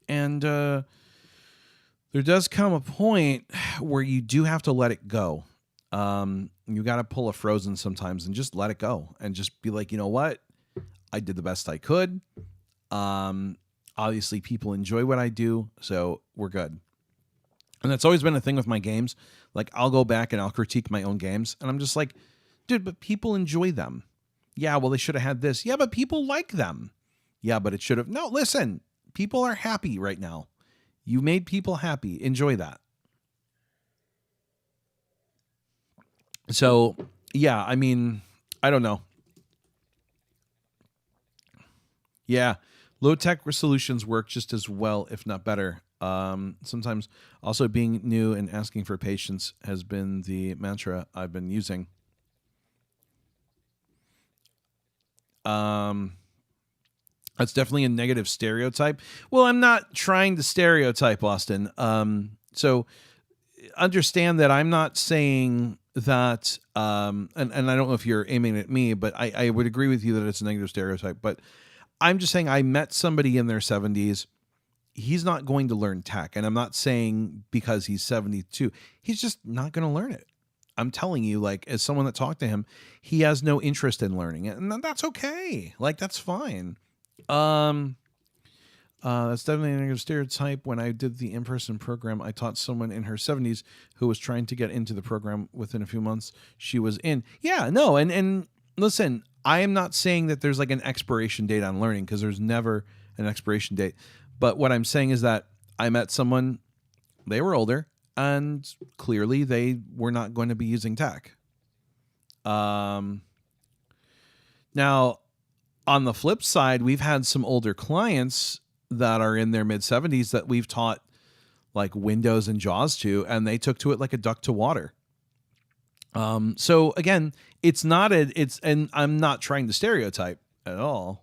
And there does come a point where you do have to let it go. You got to pull a Frozen sometimes and just let it go and just be like, you know what? I did the best I could. Obviously, people enjoy what I do, so we're good. And that's always been a thing with my games. Like, I'll go back and I'll critique my own games, and I'm just like, dude, but people enjoy them. Yeah, well, they should have had this. Yeah, but people like them. Yeah, but it should have. No, listen, people are happy right now. You made people happy. Enjoy that. So, yeah, I mean, I don't know. Yeah, low-tech solutions work just as well, if not better. Sometimes also being new and asking for patience has been the mantra I've been using. That's definitely a negative stereotype. Well, I'm not trying to stereotype, Austin. So understand that I'm not saying that, and I don't know if you're aiming at me, but I would agree with you that it's a negative stereotype. But I'm just saying I met somebody in their 70s. He's not going to learn tech. And I'm not saying because he's 72. He's just not going to learn it. I'm telling you, like, as someone that talked to him, he has no interest in learning it. And that's okay. Like, that's fine. That's definitely a negative stereotype. When I did the in-person program, I taught someone in her 70s who was trying to get into the program. Within a few months, she was in. Yeah, no, and listen, I am not saying that there's like an expiration date on learning, because there's never an expiration date. But what I'm saying is that I met someone, they were older, and clearly they were not going to be using tech. Now, on the flip side, we've had some older clients that are in their mid-70s that we've taught like Windows and JAWS to, and they took to it like a duck to water. So again, and I'm not trying to stereotype at all.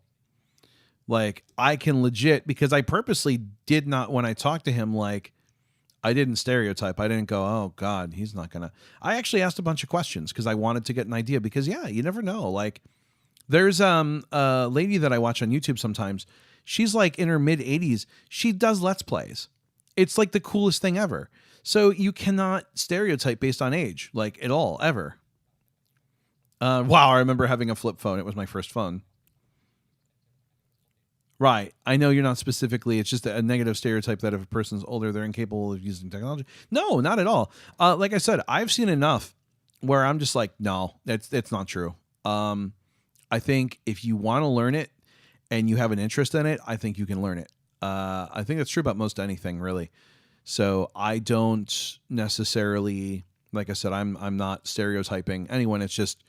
Like, I can legit, because I purposely did not, when I talked to him, like, I didn't stereotype. I didn't go, oh God, he's not gonna. I actually asked a bunch of questions because I wanted to get an idea, because yeah, you never know. Like, there's a lady that I watch on YouTube sometimes. She's like in her mid 80s. She does Let's Plays. It's like the coolest thing ever. So you cannot stereotype based on age, like, at all, ever. Wow, I remember having a flip phone. It was my first phone. Right. I know you're not specifically, it's just a negative stereotype that if a person's older, they're incapable of using technology. No, not at all. Like I said, I've seen enough where I'm just like, no, that's not true. I think if you want to learn it and you have an interest in it, I think you can learn it. I think that's true about most anything, really. So I don't necessarily, like I said, I'm not stereotyping anyone. It's just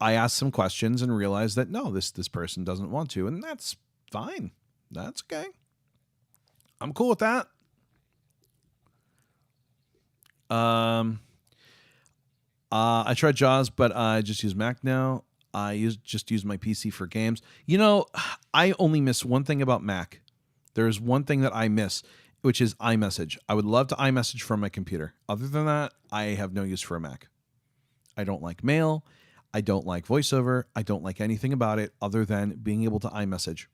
I asked some questions and realized that no, this person doesn't want to, and that's fine. That's okay. I'm cool with that. I tried JAWS, but I just use Mac now. I just use my PC for games. You know, I only miss one thing about Mac. There's one thing that I miss, which is iMessage. I would love to iMessage from my computer. Other than that, I have no use for a Mac. I don't like mail. I don't like VoiceOver. I don't like anything about it other than being able to iMessage.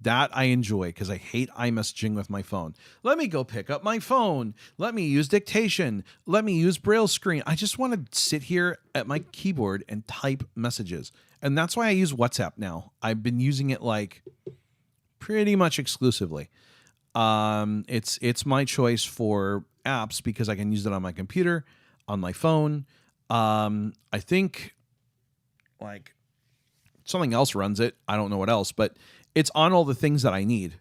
That I enjoy because I hate iMessaging with my phone. Let me go pick up my phone. Let me use dictation. Let me use Braille screen. I just want to sit here at my keyboard and type messages. And that's why I use WhatsApp now. I've been using it like pretty much exclusively. It's my choice for apps because I can use it on my computer, on my phone. I think like something else runs it. I don't know what else, but it's on all the things that I need.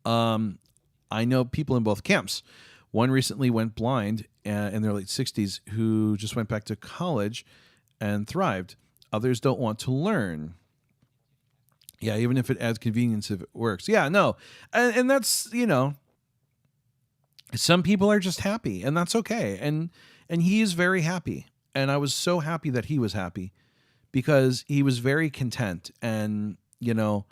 I know people in both camps. One recently went blind in their late 60s who just went back to college and thrived. Others don't want to learn. Yeah, even if it adds convenience, if it works. Yeah, no. And that's, you know, some people are just happy, and that's okay. And he is very happy. And I was so happy that he was happy because he was very content. And, you know,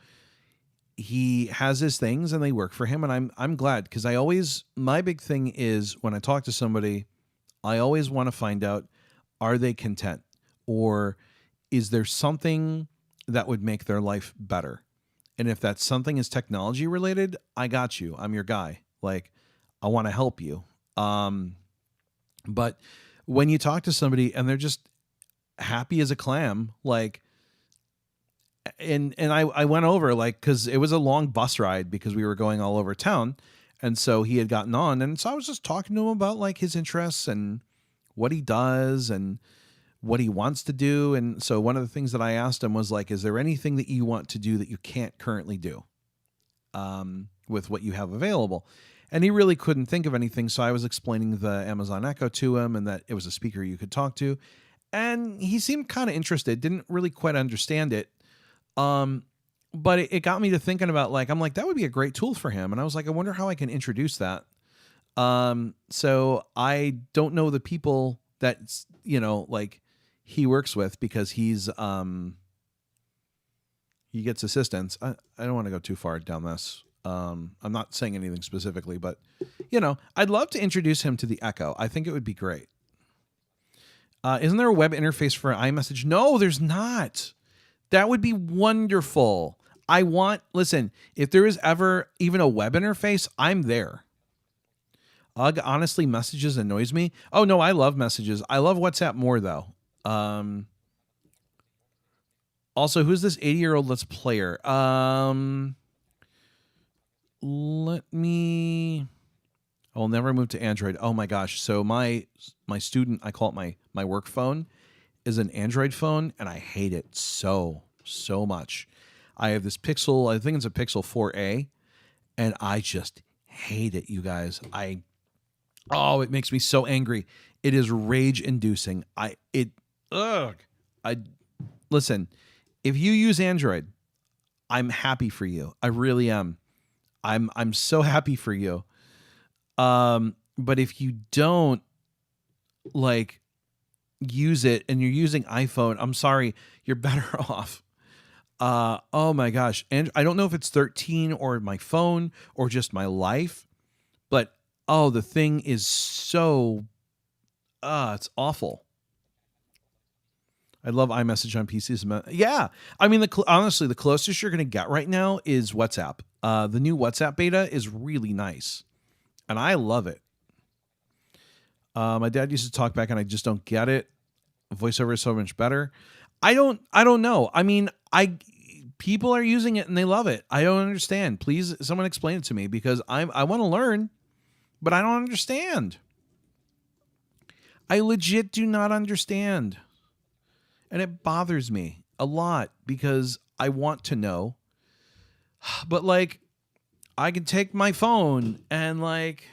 he has his things and they work for him. And I'm glad because my big thing is when I talk to somebody, I always want to find out, are they content? Or is there something that would make their life better? And if that something is technology related, I got you. I'm your guy. Like, I want to help you. But when you talk to somebody and they're just happy as a clam, like, and I went over like, cause it was a long bus ride because we were going all over town. And so he had gotten on. And so I was just talking to him about like his interests and what he does and what he wants to do. And so one of the things that I asked him was like, is there anything that you want to do that you can't currently do with what you have available? And he really couldn't think of anything. So I was explaining the Amazon Echo to him and that it was a speaker you could talk to. And he seemed kind of interested, didn't really quite understand it. But it got me to thinking about like, I'm like, that would be a great tool for him. And I was like, I wonder how I can introduce that. So I don't know the people that, you know, like he works with because he gets assistance. I don't want to go too far down this. I'm not saying anything specifically, but you know, I'd love to introduce him to the Echo. I think it would be great. Isn't there a web interface for iMessage? No, there's not. That would be wonderful. Listen, if there is ever even a web interface, I'm there. Honestly, messages annoys me. Oh no, I love messages. I love WhatsApp more though. Also, who's this 80-year-old Let's Player? I'll never move to Android. Oh my gosh. So my student, I call it my work phone, is an Android phone, and I hate it so much. I have this Pixel, I think it's a Pixel 4a, and I just hate it, you guys. It makes me so angry. It is rage inducing. Listen, if you use Android, I'm happy for you. I really am. I'm so happy for you. But if you don't like use it and you're using iPhone, I'm sorry, you're better off. Oh my gosh. And I don't know if it's 13 or my phone or just my life, but the thing is so, it's awful. I love iMessage on PCs. Yeah. I mean, honestly, the closest you're going to get right now is WhatsApp. The new WhatsApp beta is really nice and I love it. My dad used to talk back and I just don't get it. VoiceOver is so much better. I don't know. I mean, people are using it and they love it. I don't understand. Please, someone explain it to me, because I want to learn, but I don't understand. I legit do not understand. And it bothers me a lot because I want to know. But like, I can take my phone and like,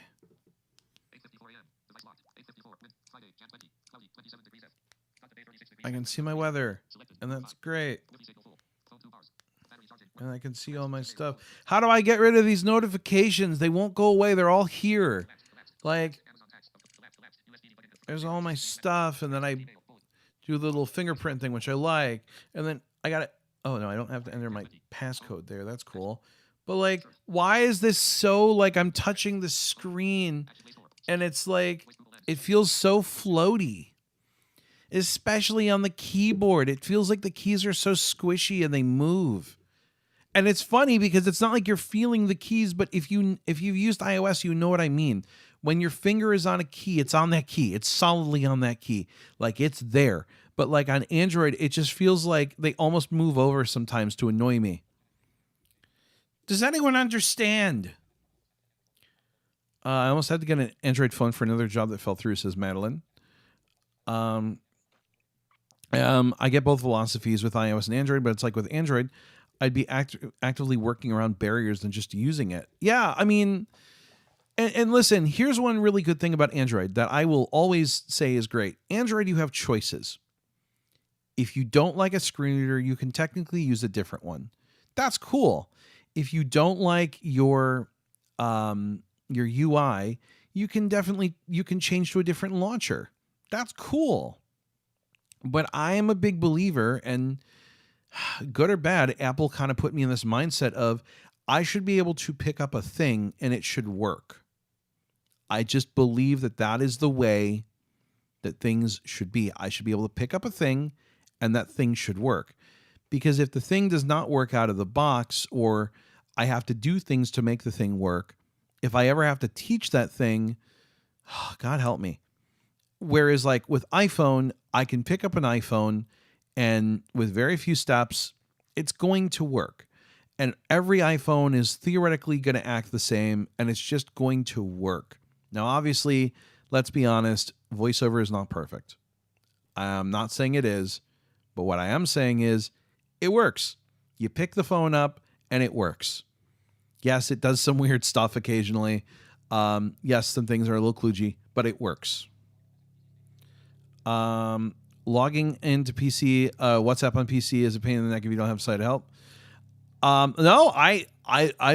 I can see my weather, and that's great. And I can see all my stuff. How do I get rid of these notifications? They won't go away. They're all here. Like, there's all my stuff, and then I do the little fingerprint thing, which I like. And then I got it. Oh, no, I don't have to enter my passcode there. That's cool. But, like, why is this so, like, I'm touching the screen, and it's like, it feels so floaty. Especially on the keyboard. It feels like the keys are so squishy and they move. And it's funny because it's not like you're feeling the keys, but if you've used iOS, you know what I mean. When your finger is on a key, it's on that key. It's solidly on that key. Like, it's there. But like on Android, it just feels like they almost move over sometimes to annoy me. Does anyone understand? I almost had to get an Android phone for another job that fell through, says Madeline. I get both philosophies with iOS and Android, but it's like with Android, I'd be actively working around barriers than just using it. Yeah, I mean, and listen, here's one really good thing about Android that I will always say is great. Android, you have choices. If you don't like a screen reader, you can technically use a different one. That's cool. If you don't like your UI, you can change to a different launcher. That's cool. But I am a big believer, and good or bad, Apple kind of put me in this mindset of I should be able to pick up a thing and it should work. I just believe that that is the way that things should be. I should be able to pick up a thing and that thing should work. Because if the thing does not work out of the box, or I have to do things to make the thing work, if I ever have to teach that thing, God help me. Whereas like with iPhone, I can pick up an iPhone and with very few steps, it's going to work. And every iPhone is theoretically going to act the same, and it's just going to work. Now, obviously, let's be honest, VoiceOver is not perfect. I'm not saying it is, but what I am saying is it works. You pick the phone up and it works. Yes, it does some weird stuff occasionally. Yes, some things are a little kludgy, but it works. Logging into PC, WhatsApp on PC is a pain in the neck if you don't have site help. No, I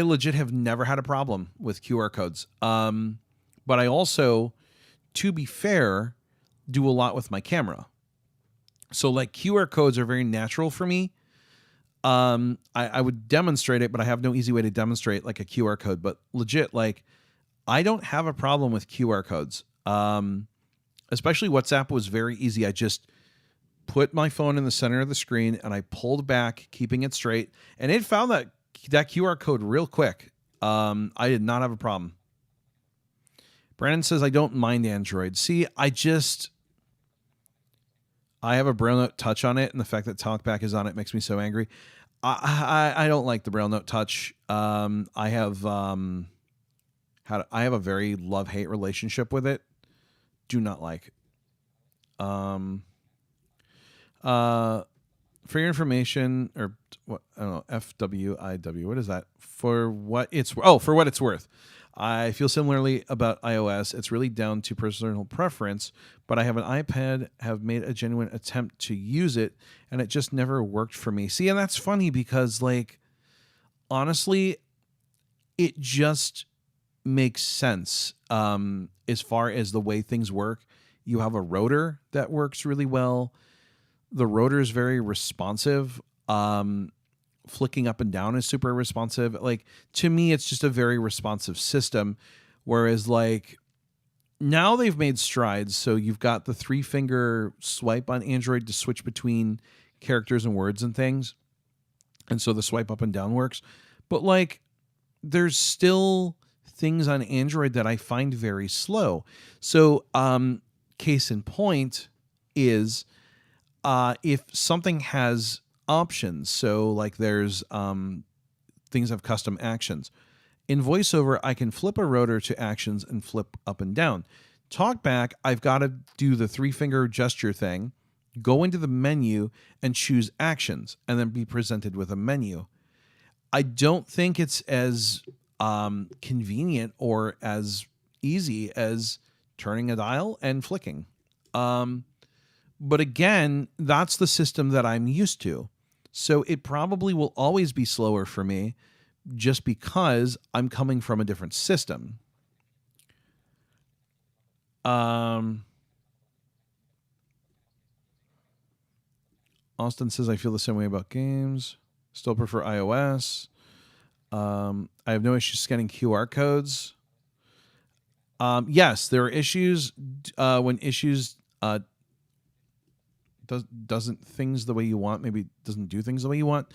legit have never had a problem with QR codes. But I also, to be fair, do a lot with my camera. So like QR codes are very natural for me. I would demonstrate it, but I have no easy way to demonstrate like a QR code. But legit, like I don't have a problem with QR codes. Especially WhatsApp was very easy. I just put my phone in the center of the screen and I pulled back, keeping it straight, and it found that QR code real quick. I did not have a problem. Brandon says, I don't mind Android. See, I have a Braille Note Touch on it, and the fact that TalkBack is on it makes me so angry. I don't like the Braille Note Touch. I have a very love-hate relationship with it. Do not like. For your information, or what I don't know, FWIW. What is that? For what it's worth. I feel similarly about iOS. It's really down to personal preference, but I have an iPad, have made a genuine attempt to use it, and it just never worked for me. See, and that's funny because, like, honestly, it just makes sense as far as the way things work. You have a rotor that works really well. The rotor is very responsive. Flicking up and down is super responsive. Like, to me, it's just a very responsive system. Whereas, like, now they've made strides. So you've got the 3-finger swipe on Android to switch between characters and words and things. And so the swipe up and down works. But, like, there's still things on Android that I find very slow. So, case in point is if something has options. So like there's things have custom actions. In VoiceOver, I can flip a rotor to actions and flip up and down. TalkBack, I've got to do the 3-finger gesture thing, go into the menu and choose actions, and then be presented with a menu. I don't think it's as convenient or as easy as turning a dial and flicking. But again, that's the system that I'm used to. So it probably will always be slower for me just because I'm coming from a different system. Austin says, I feel the same way about games. Still prefer iOS. I have no issues scanning QR codes. Yes, there are issues when issues doesn't things the way you want, maybe doesn't do things the way you want,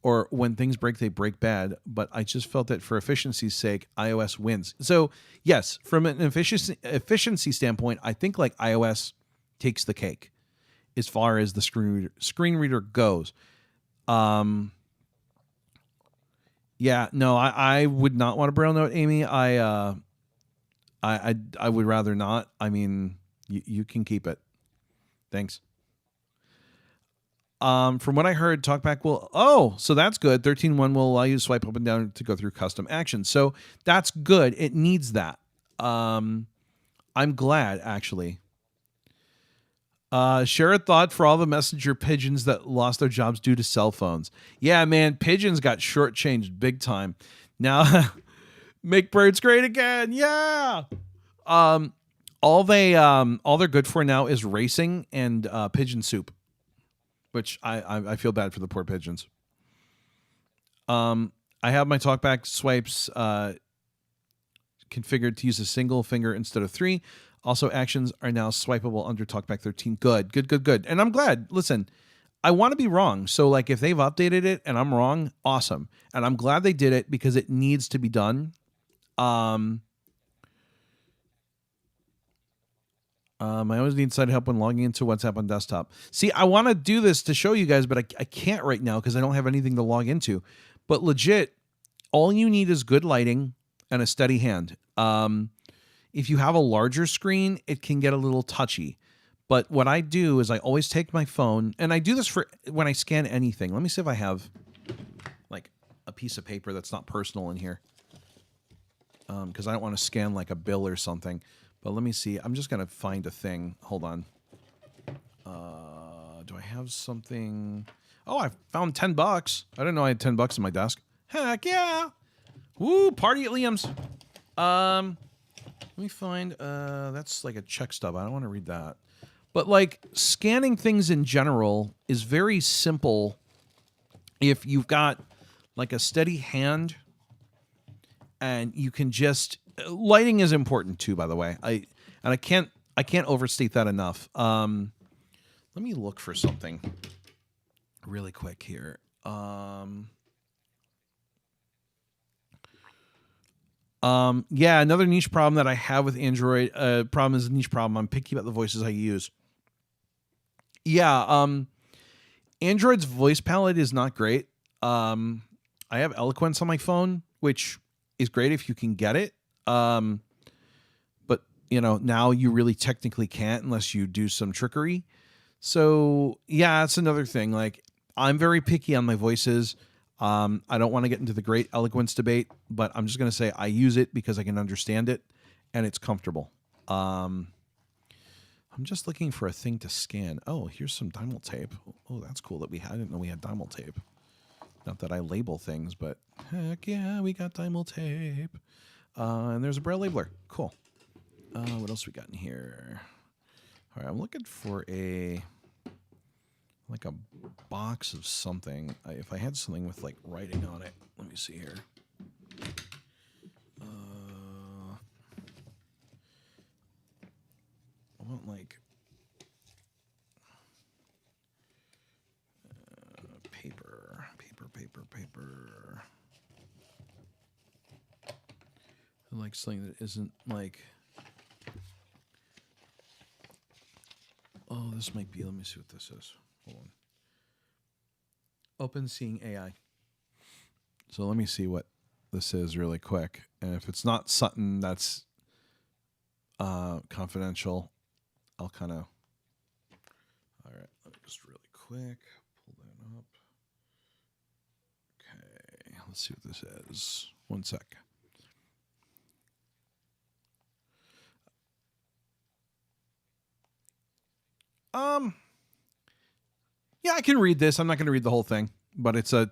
or when things break, they break bad. But I just felt that for efficiency's sake, iOS wins. So yes, from an efficiency standpoint, I think like iOS takes the cake as far as the screen reader goes. Yeah, no, I would not want a Braille note, Amy. I would rather not. I mean, you can keep it. Thanks. From what I heard, TalkBack will... Oh, so that's good. 13.1 will allow you to swipe up and down to go through custom actions. So that's good. It needs that. I'm glad, actually. Share a thought for all the messenger pigeons that lost their jobs due to cell phones. Yeah, man, pigeons got shortchanged big time. Now, make birds great again. Yeah. All they're good for now is racing and pigeon soup, which I feel bad for the poor pigeons. I have my TalkBack swipes configured to use a single finger instead of 3. Also, actions are now swipeable under TalkBack 13. Good. And I'm glad. Listen, I want to be wrong. So, like, if they've updated it and I'm wrong, awesome. And I'm glad they did it because it needs to be done. I always need side help when logging into WhatsApp on desktop. See, I want to do this to show you guys, but I can't right now because I don't have anything to log into. But legit, all you need is good lighting and a steady hand. If you have a larger screen, it can get a little touchy. But what I do is I always take my phone, and I do this for when I scan anything. Let me see if I have like a piece of paper that's not personal in here, because I don't want to scan like a bill or something. But let me see. I'm just going to find a thing. Hold on. Do I have something? Oh, I found $10. I didn't know I had $10 in my desk. Heck yeah. Woo, party at Liam's. Let me find, that's like a check stub. I don't want to read that. But like scanning things in general is very simple if you've got like a steady hand and you can just... Lighting is important too, by the way. I can't overstate that enough. Let me look for something really quick here. Yeah, another niche problem that I have with Android, problem is a niche problem. I'm picky about the voices I use. Yeah, Android's voice palette is not great. I have Eloquence on my phone, which is great if you can get it. But you know, now you really technically can't unless you do some trickery. So yeah, that's another thing. Like, I'm very picky on my voices. I don't want to get into the great Eloquence debate, but I'm just going to say I use it because I can understand it and it's comfortable. I'm just looking for a thing to scan. Oh, here's some Dymel tape. Oh, that's cool that I didn't know we had Dymel tape. Not that I label things, but heck yeah, we got Dymel tape. And there's a Braille labeler. Cool. What else we got in here? All right, I'm looking for a box of something. If I had something with like writing on it, let me see here. I want like paper. I like something that isn't like... Oh, this might be... Let me see what this is. Hold on. Open Seeing AI. So let me see what this is really quick. And if it's not something that's confidential, I'll kind of... All right, let me just really quick pull that up. Okay, let's see what this is. One sec. Yeah, I can read this. I'm not going to read the whole thing, but it's a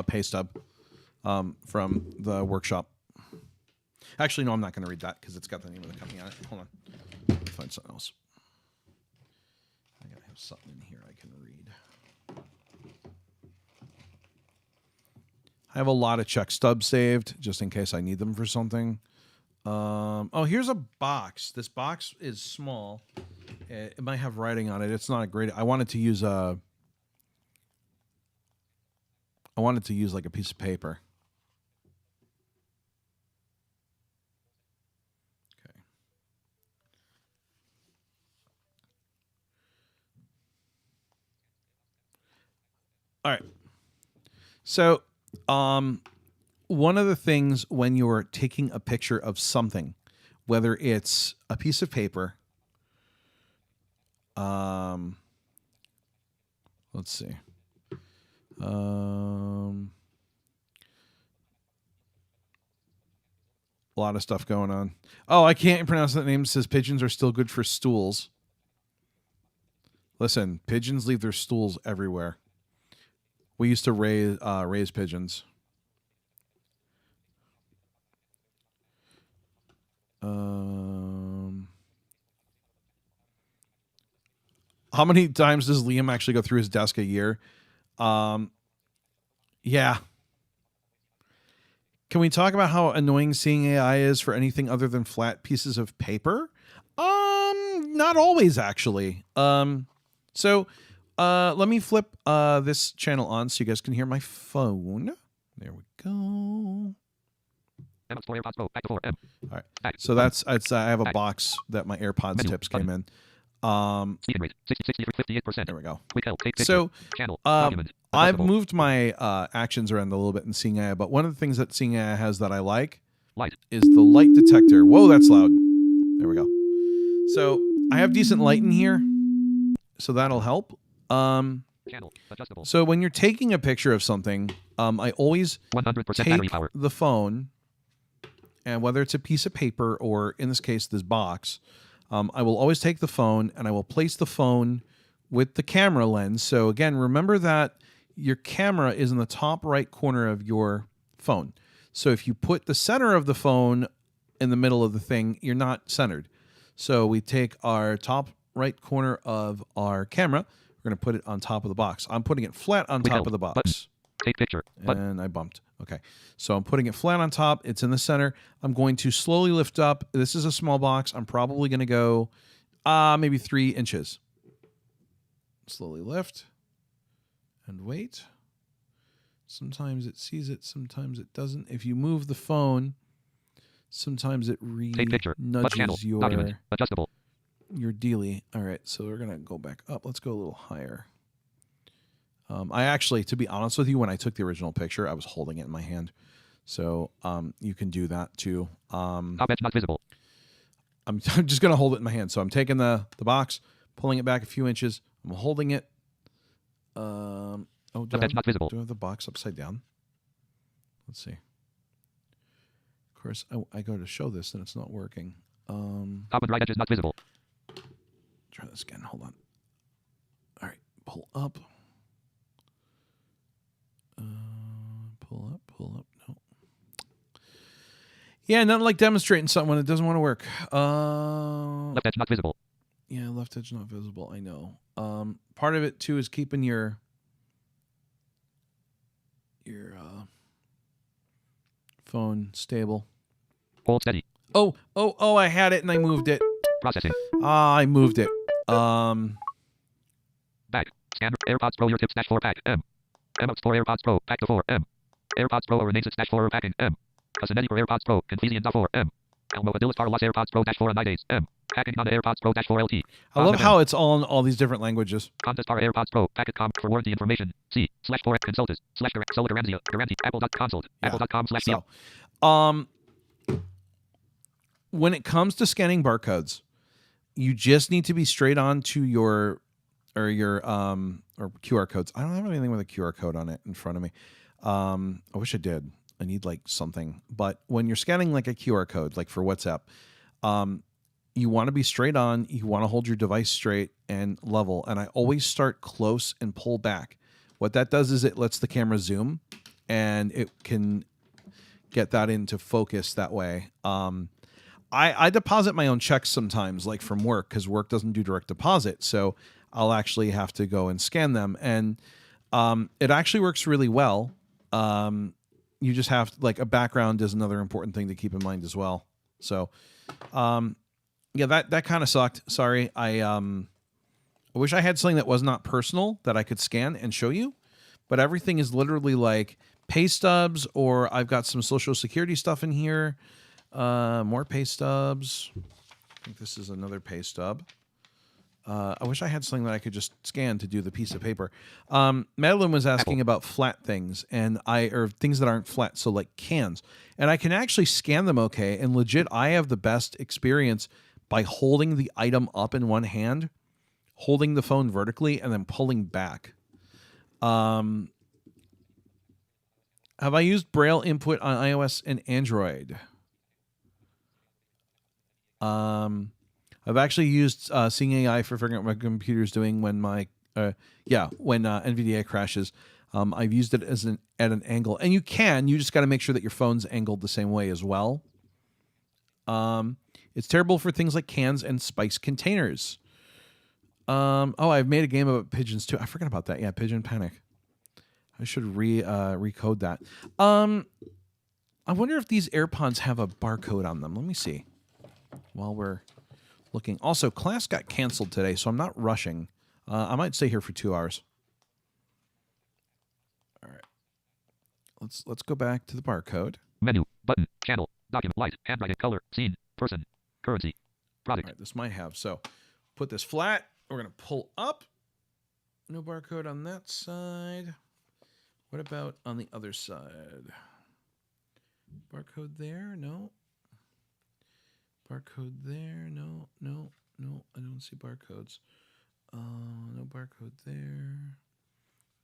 pay stub from the workshop. Actually, no, I'm not going to read that because it's got the name of the company on it. Hold on. Let me find something else. I got to have something in here I can read. I have a lot of check stubs saved just in case I need them for something. Oh, here's a box. This box is small. It might have writing on it. It's not a great... I wanted to use like a piece of paper. Okay. All right. So, one of the things when you're taking a picture of something, whether it's a piece of paper, let's see. A lot of stuff going on. Oh, I can't pronounce that name. It says pigeons are still good for stools. Listen, pigeons leave their stools everywhere. We used to raise pigeons. How many times does Liam actually go through his desk a year? Yeah. Can we talk about how annoying Seeing AI is for anything other than flat pieces of paper? Not always, actually. So let me flip this channel on so you guys can hear my phone. There we go. All right. So that's I have a box that my AirPods tips came in. There we go. So I've moved my actions around a little bit in Seeing AI, but one of the things that Seeing AI has that I like is the light detector. Whoa, that's loud. There we go. So I have decent light in here, so that'll help. So when you're taking a picture of something, I always take the phone, and whether it's a piece of paper or, in this case, this box, I will always take the phone and I will place the phone with the camera lens. So again, remember that your camera is in the top right corner of your phone. So if you put the center of the phone in the middle of the thing, you're not centered. So we take our top right corner of our camera. We're going to put it on top of the box. I'm putting it flat on top of the box. Take picture. And I bumped. Okay. So I'm putting it flat on top. It's in the center. I'm going to slowly lift up. This is a small box. I'm probably going to go maybe 3 inches. Slowly lift and wait. Sometimes it sees it. Sometimes it doesn't. If you move the phone, sometimes it nudges your adjustable. Your dealie. All right. So we're going to go back up. Let's go a little higher. I actually, to be honest with you, when I took the original picture, I was holding it in my hand. So you can do that too. Top edge not visible. I'm just going to hold it in my hand. So I'm taking the box, pulling it back a few inches. I'm holding it. Do edge not visible. I have the box upside down? Let's see. Of course, I go to show this and it's not working. Top and right edge is not visible. Try this again. Hold on. All right. Pull up. Pull up. No. Yeah, nothing like demonstrating something when it doesn't want to work. Left edge not visible. Yeah, left edge not visible. I know. Part of it too is keeping your phone stable. Hold steady. Oh! I had it and I moved it. Processing. I moved it. Back. Scan AirPods Pro your tips -4 pack M. M-Explore AirPods Pro pack to 4 M. AirPods Pro remains its -4 packing M. Casanetti for AirPods Pro Confusion 4 M. Elmo Adilus Carlos AirPods Pro -4 9 days M. Hacking on AirPods Pro -4 LT. I love how it's all in all these different languages. Contest our AirPods Pro. Packet com for warranty information. C/4 consultants / Solar Garantia. Garanti. Apple.consult. Yeah. Apple.com/deal. So, when it comes to scanning barcodes, you just need to be straight on to your QR codes. I don't have anything with a QR code on it in front of me. I wish I did. I need like something. But when you're scanning like a QR code, like for WhatsApp, you want to be straight on. You want to hold your device straight and level. And I always start close and pull back. What that does is it lets the camera zoom, and it can get that into focus that way. I deposit my own checks sometimes, like from work, because work doesn't do direct deposit. So I'll actually have to go and scan them. And it actually works really well. You just have, like, a background is another important thing to keep in mind as well. So, yeah, that kind of sucked. Sorry. I wish I had something that was not personal that I could scan and show you. But everything is literally like pay stubs, or I've got some Social Security stuff in here. More pay stubs. I think this is another pay stub. I wish I had something that I could just scan to do the piece of paper. Madeline was asking about flat things, or things that aren't flat, so like cans. And I can actually scan them okay, and legit, I have the best experience by holding the item up in one hand, holding the phone vertically, and then pulling back. Have I used Braille input on iOS and Android? I've actually used Seeing AI for figuring out what my computer's doing when when NVDA crashes. I've used it at an angle, and you just got to make sure that your phone's angled the same way as well. It's terrible for things like cans and spice containers. I've made a game about pigeons too. I forgot about that. Yeah, Pigeon Panic. I should recode that. I wonder if these AirPods have a barcode on them. Let me see. While we're looking. Also, class got canceled today, so I'm not rushing. I might stay here for 2 hours. All right. Let's go back to the barcode. Menu, button, channel, document, light, handwriting, color, scene, person, currency, product. All right, this might have. So put this flat. We're going to pull up. No barcode on that side. What about on the other side? Barcode there? No. Barcode there? No. I don't see barcodes. No barcode there.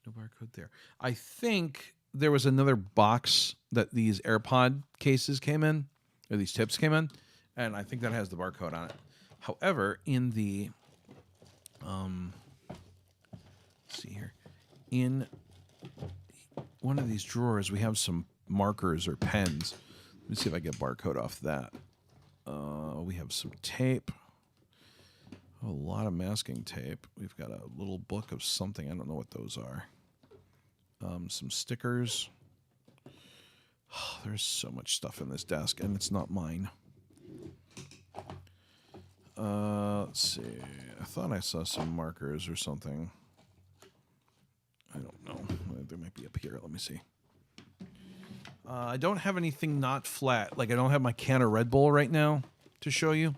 No barcode there. I think there was another box that these AirPod cases came in, or these tips came in, and I think that has the barcode on it. However, in the let's see here, in one of these drawers, we have some markers or pens. Let me see if I get barcode off that. We have some tape. A lot of masking tape. We've got a little book of something. I don't know what those are. Some stickers. Oh, there's so much stuff in this desk, and it's not mine. Let's see. I thought I saw some markers or something. I don't know. They might be up here. Let me see. I don't have anything not flat. Like, I don't have my can of Red Bull right now to show you.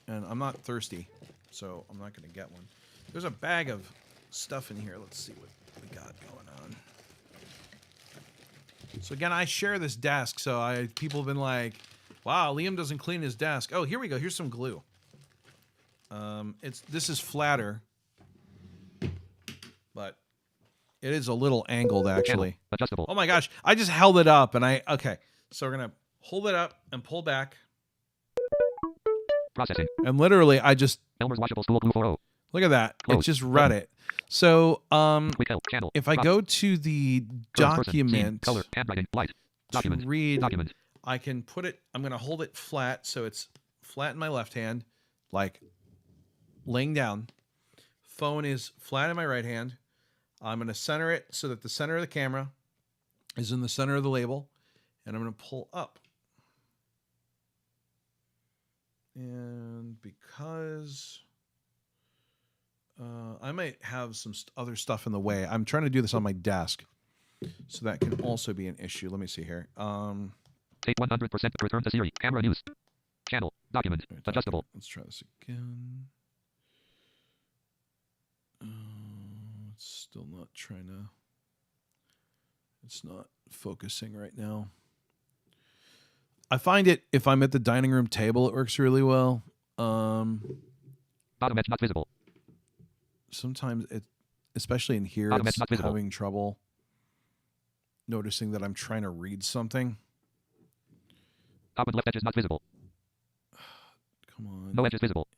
And I'm not thirsty, so I'm not going to get one. There's a bag of stuff in here. Let's see what we got going on. So again, I share this desk, so people have been like, wow, Liam doesn't clean his desk. Oh, here we go. Here's some glue. This is flatter, but it is a little angled, actually. Adjustable. Oh my gosh, I just held it up, and okay. So we're going to hold it up and pull back. Processing. And literally, I just... Elmer's Washable School Glue 4.0. Look at that. Close. It just read it. So, Quick help, channel, if I go to the document color, handwriting, light, document, to read, document. I can put it... I'm going to hold it flat, so it's flat in my left hand, like laying down. Phone is flat in my right hand. I'm going to center it so that the center of the camera is in the center of the label, and I'm going to pull up. And because I might have some other stuff in the way, I'm trying to do this on my desk, so that can also be an issue. Let me see here. Take 100%. Return to Siri. Camera news. Channel. Document. Adjustable. Let's try this again. It's still not trying to. It's not focusing right now. I find it if I'm at the dining room table, it works really well. Bottom edge not visible. Sometimes it, especially in here, Bottom edge it's not visible. having trouble noticing that I'm trying to read something. Top and left edge is not visible. Come on. No edges visible.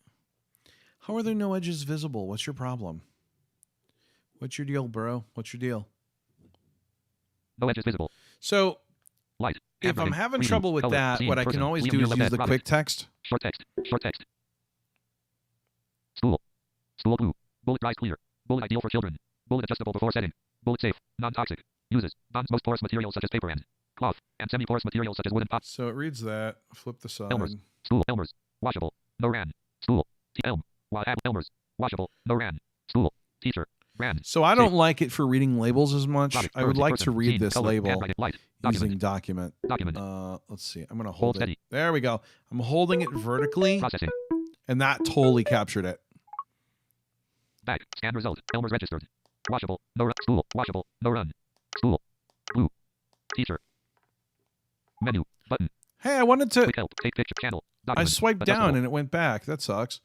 How are there no edges visible? What's your problem? What's your deal, bro? What's your deal? No edges visible. So Light. if I'm Handwriting. having Preview. trouble with Color. that, Scene. what I Person. can always Liam do near is left use edge. the Product. quick text. Short text. Short text. School. School blue. Bullet dries clear. Bullet ideal for children. Bullet adjustable before setting. Bullet safe. Non-toxic. Uses. Bonds most porous materials such as paper and cloth. And semi-porous materials such as wood and pop. So it reads that. Flip the side. Elmer's. School. Elmer's. Washable. No ran. School. Elm. Elmer's. Washable. No ran. School. Teacher. Brand. So I don't like it for reading labels as much. Product. I would Person. like Person. to read Scene. this Color. label Handwriting. Light. using Document. document. Document. Let's see. I'm going to Hold hold it. steady. There we go. I'm holding it vertically, Processing. and that totally captured it. Back. Scan result. Elmer's registered. Washable. No run. School. Washable. No run. School. Blue. Teacher. Menu. Button. Hey, I wanted to. Quick help. Take picture. Channel. I Document. swiped Adjustable. down and it went back. That sucks.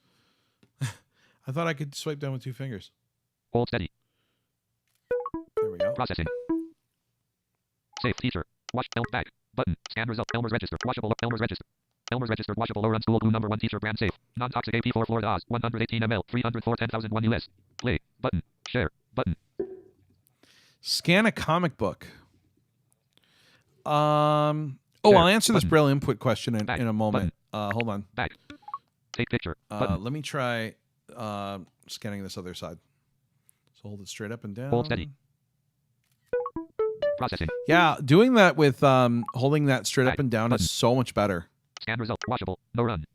I thought I could swipe down with 2 fingers. Hold steady. There we go. Processing. Save. Teacher. Wash. Back. Button. Scan result. Elmer's registered. Washable. Elmer's registered. Elmer's registered. Washable. Low run. School glue number 1. Teacher. Brand safe. Non-toxic AP4 Florida Oz. 118 ml. 304 10,001 US. Play. Button. Share. Button. Scan a comic book. Oh, Share. I'll answer this Button. Braille input question Back. in a moment. Hold on. Back. Take picture. Button. Let me try scanning this other side. So hold it straight up and down. Hold steady. Processing. Yeah, doing that with holding that straight up Back. and down Button. is so much better. Scan result. Washable. No run.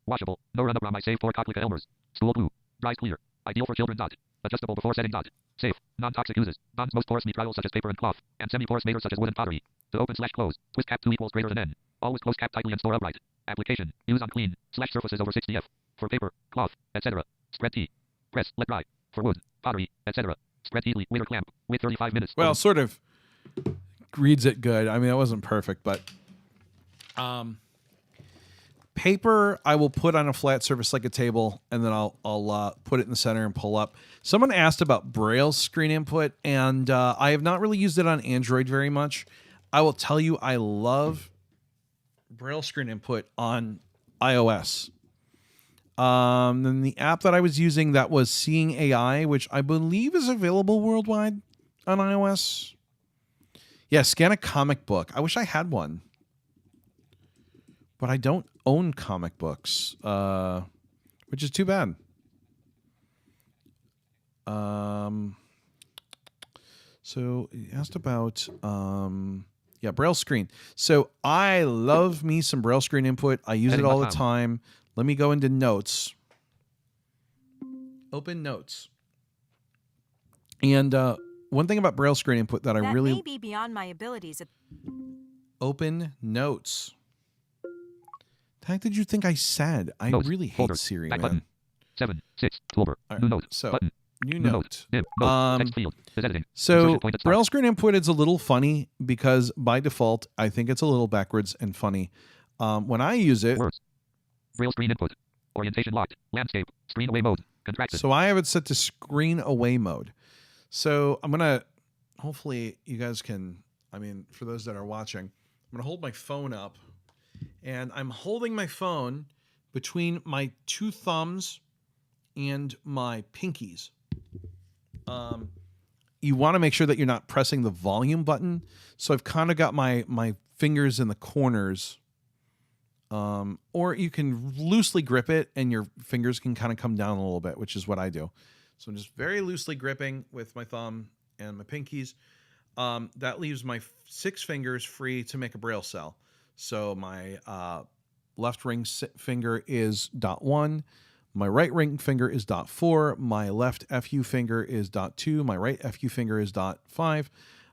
Washable. No run. Around my save for Cocklica Elmer's. School blue. Dries clear. Ideal for children. Dot. Adjustable before setting. Dot. Safe. Non-toxic uses. Bonds most porous materials such as paper and cloth. And semi-porous materials such as wood and pottery. To open/close. Twist cap 2 equals greater than N. Always close cap tightly and store upright. Application. Use on clean/surfaces over 60 F. For paper, cloth, etc. Spread T. Press. Let dry. For wood, pottery, etc. Spread easily. Wait or clamp. Wait 35 minutes. Well, sort of reads it good. I mean, that wasn't perfect, but paper I will put on a flat surface like a table, and then I'll put it in the center and pull up. Someone asked about Braille screen input, and I have not really used it on Android very much. I will tell you, I love Braille screen input on iOS. Then the app that I was using that was Seeing AI, which I believe is available worldwide on iOS. Yeah, scan a comic book. I wish I had one, but I don't own comic books, which is too bad. So you asked about Braille screen. So I love me some Braille screen input. I use it all the time. Let me go into notes. Open notes. And one thing about Braille screen input that I really may be beyond my abilities. Open notes. The heck did you think I said? I Notes, really hate folders, Siri, back man. button. 7, 6, toolbar. All right, New note. so, Button. New New note. Dim. Note. Text field. Is editing. So Insertion point at top. Braille screen input is a little funny because by default, I think it's a little backwards and funny. When I use it, Words. Braille screen input. Orientation locked. Landscape. Screen away mode. Contracted. so I have it set to screen away mode. So I'm going to, hopefully you guys can, I mean, for those that are watching, I'm going to hold my phone up, and I'm holding my phone between my 2 thumbs and my pinkies. You want to make sure that you're not pressing the volume button. So I've kind of got my fingers in the corners, or you can loosely grip it and your fingers can kind of come down a little bit, which is what I do. So I'm just very loosely gripping with my thumb and my pinkies. That leaves my 6 fingers free to make a Braille cell. So my left ring finger is .1. My right ring finger is .4. My left FU finger is .2. My right FU finger is .5.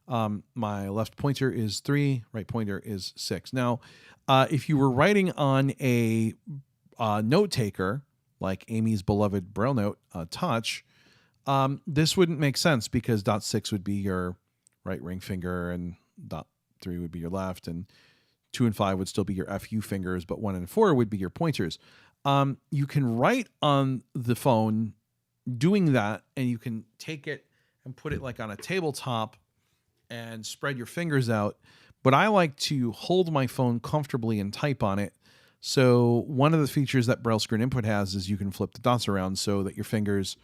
My left pointer is 3, right pointer is 6. Now, if you were writing on a note taker, like Amy's beloved Braille Note Touch, this wouldn't make sense because dot 6 would be your right ring finger and dot 3 would be your left, and 2 and 5 would still be your FU fingers, but 1 and 4 would be your pointers. You can write on the phone doing that, and you can take it and put it like on a tabletop and spread your fingers out. But I like to hold my phone comfortably and type on it. So one of the features that Braille Screen Input has is you can flip the dots around so that your fingers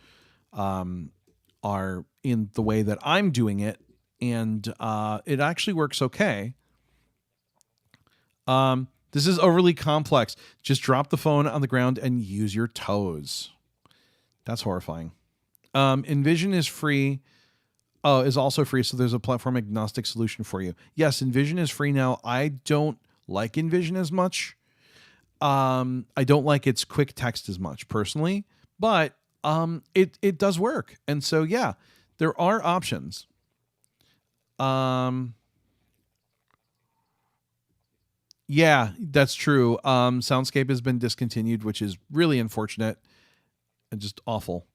are in the way that I'm doing it, and it actually works okay. This is overly complex. Just drop the phone on the ground and use your toes. That's horrifying. Envision is free. Is also free, so there's a platform agnostic solution for you. Yes, Envision is free now. I don't like Envision as much. I don't like its quick text as much personally, but it does work. And so yeah, there are options. Yeah, that's true. Soundscape has been discontinued, which is really unfortunate and just awful.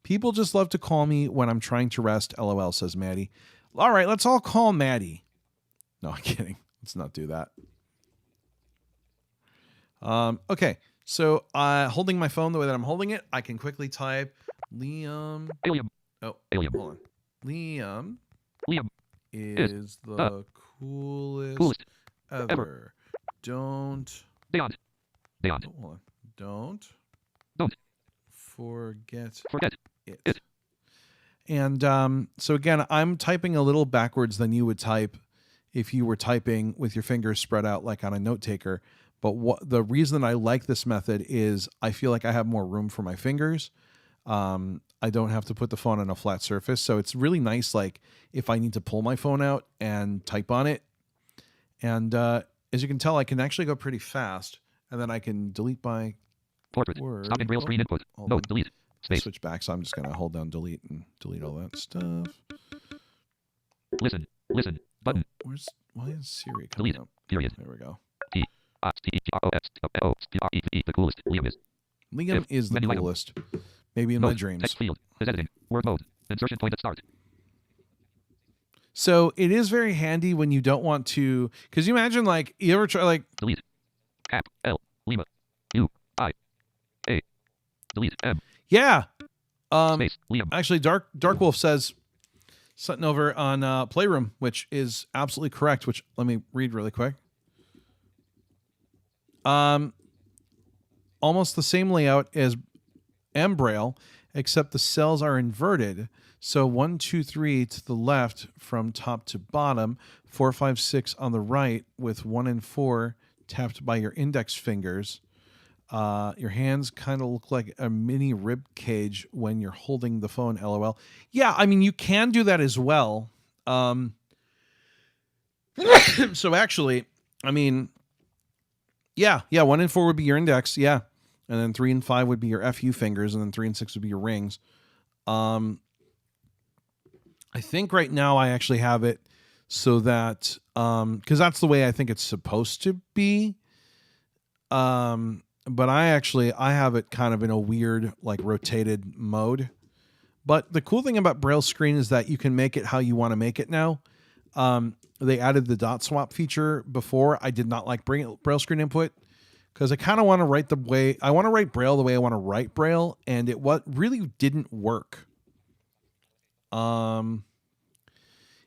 People just love to call me when I'm trying to rest. LOL, says Maddie. All right, let's all call Maddie. No, I'm kidding. Let's not do that. Okay, so holding my phone the way that I'm holding it, I can quickly type Liam. Liam. Oh, Liam. hold on. Liam. Liam Is the coolest ever. Don't. Beyond. Hold on. Don't forget it. And so again, I'm typing a little backwards than you would type if you were typing with your fingers spread out like on a note taker. But the reason that I like this method is I feel like I have more room for my fingers. I don't have to put the phone on a flat surface. So it's really nice, like if I need to pull my phone out and type on it. And as you can tell, I can actually go pretty fast. And then I can delete by portrait. word. Stop in Braille Screen Input. Note, delete. Space. Switch back, so I'm just going to hold down delete and delete all that stuff. Listen. Button. Why is Siri coming Delete. up? Period. There we go. The coolest. Liam is. Liam is the menu item. coolest. Maybe in my Mode. dreams. Text field. Is editing. Word mode. Insertion point at start. So it is very handy when you don't want to, because you imagine like you ever try like Delete. Cap. L. Lima. U. I. A. Delete. M. yeah. Space. Liam. Actually, Dark Wolf says something over on Playroom, which is absolutely correct. Which let me read really quick. Almost the same layout as Braille, except the cells are inverted. So 1, 2, 3 to the left from top to bottom, 4, 5, 6 on the right, with 1 and 4 tapped by your index fingers. Your hands kind of look like a mini rib cage when you're holding the phone, LOL. Yeah, I mean, you can do that as well. So actually, I mean, yeah, 1 and 4 would be your index, yeah. And then 3 and 5 would be your FU fingers, and then 3 and 6 would be your rings. I think right now I actually have it so that, because that's the way I think it's supposed to be. But I have it kind of in a weird, like, rotated mode. But the cool thing about Braille Screen is that you can make it how you want to make it now. They added the dot swap feature before. I did not like Braille Screen Input because I kind of want to write I want to write Braille the way I want to write Braille, and it really didn't work.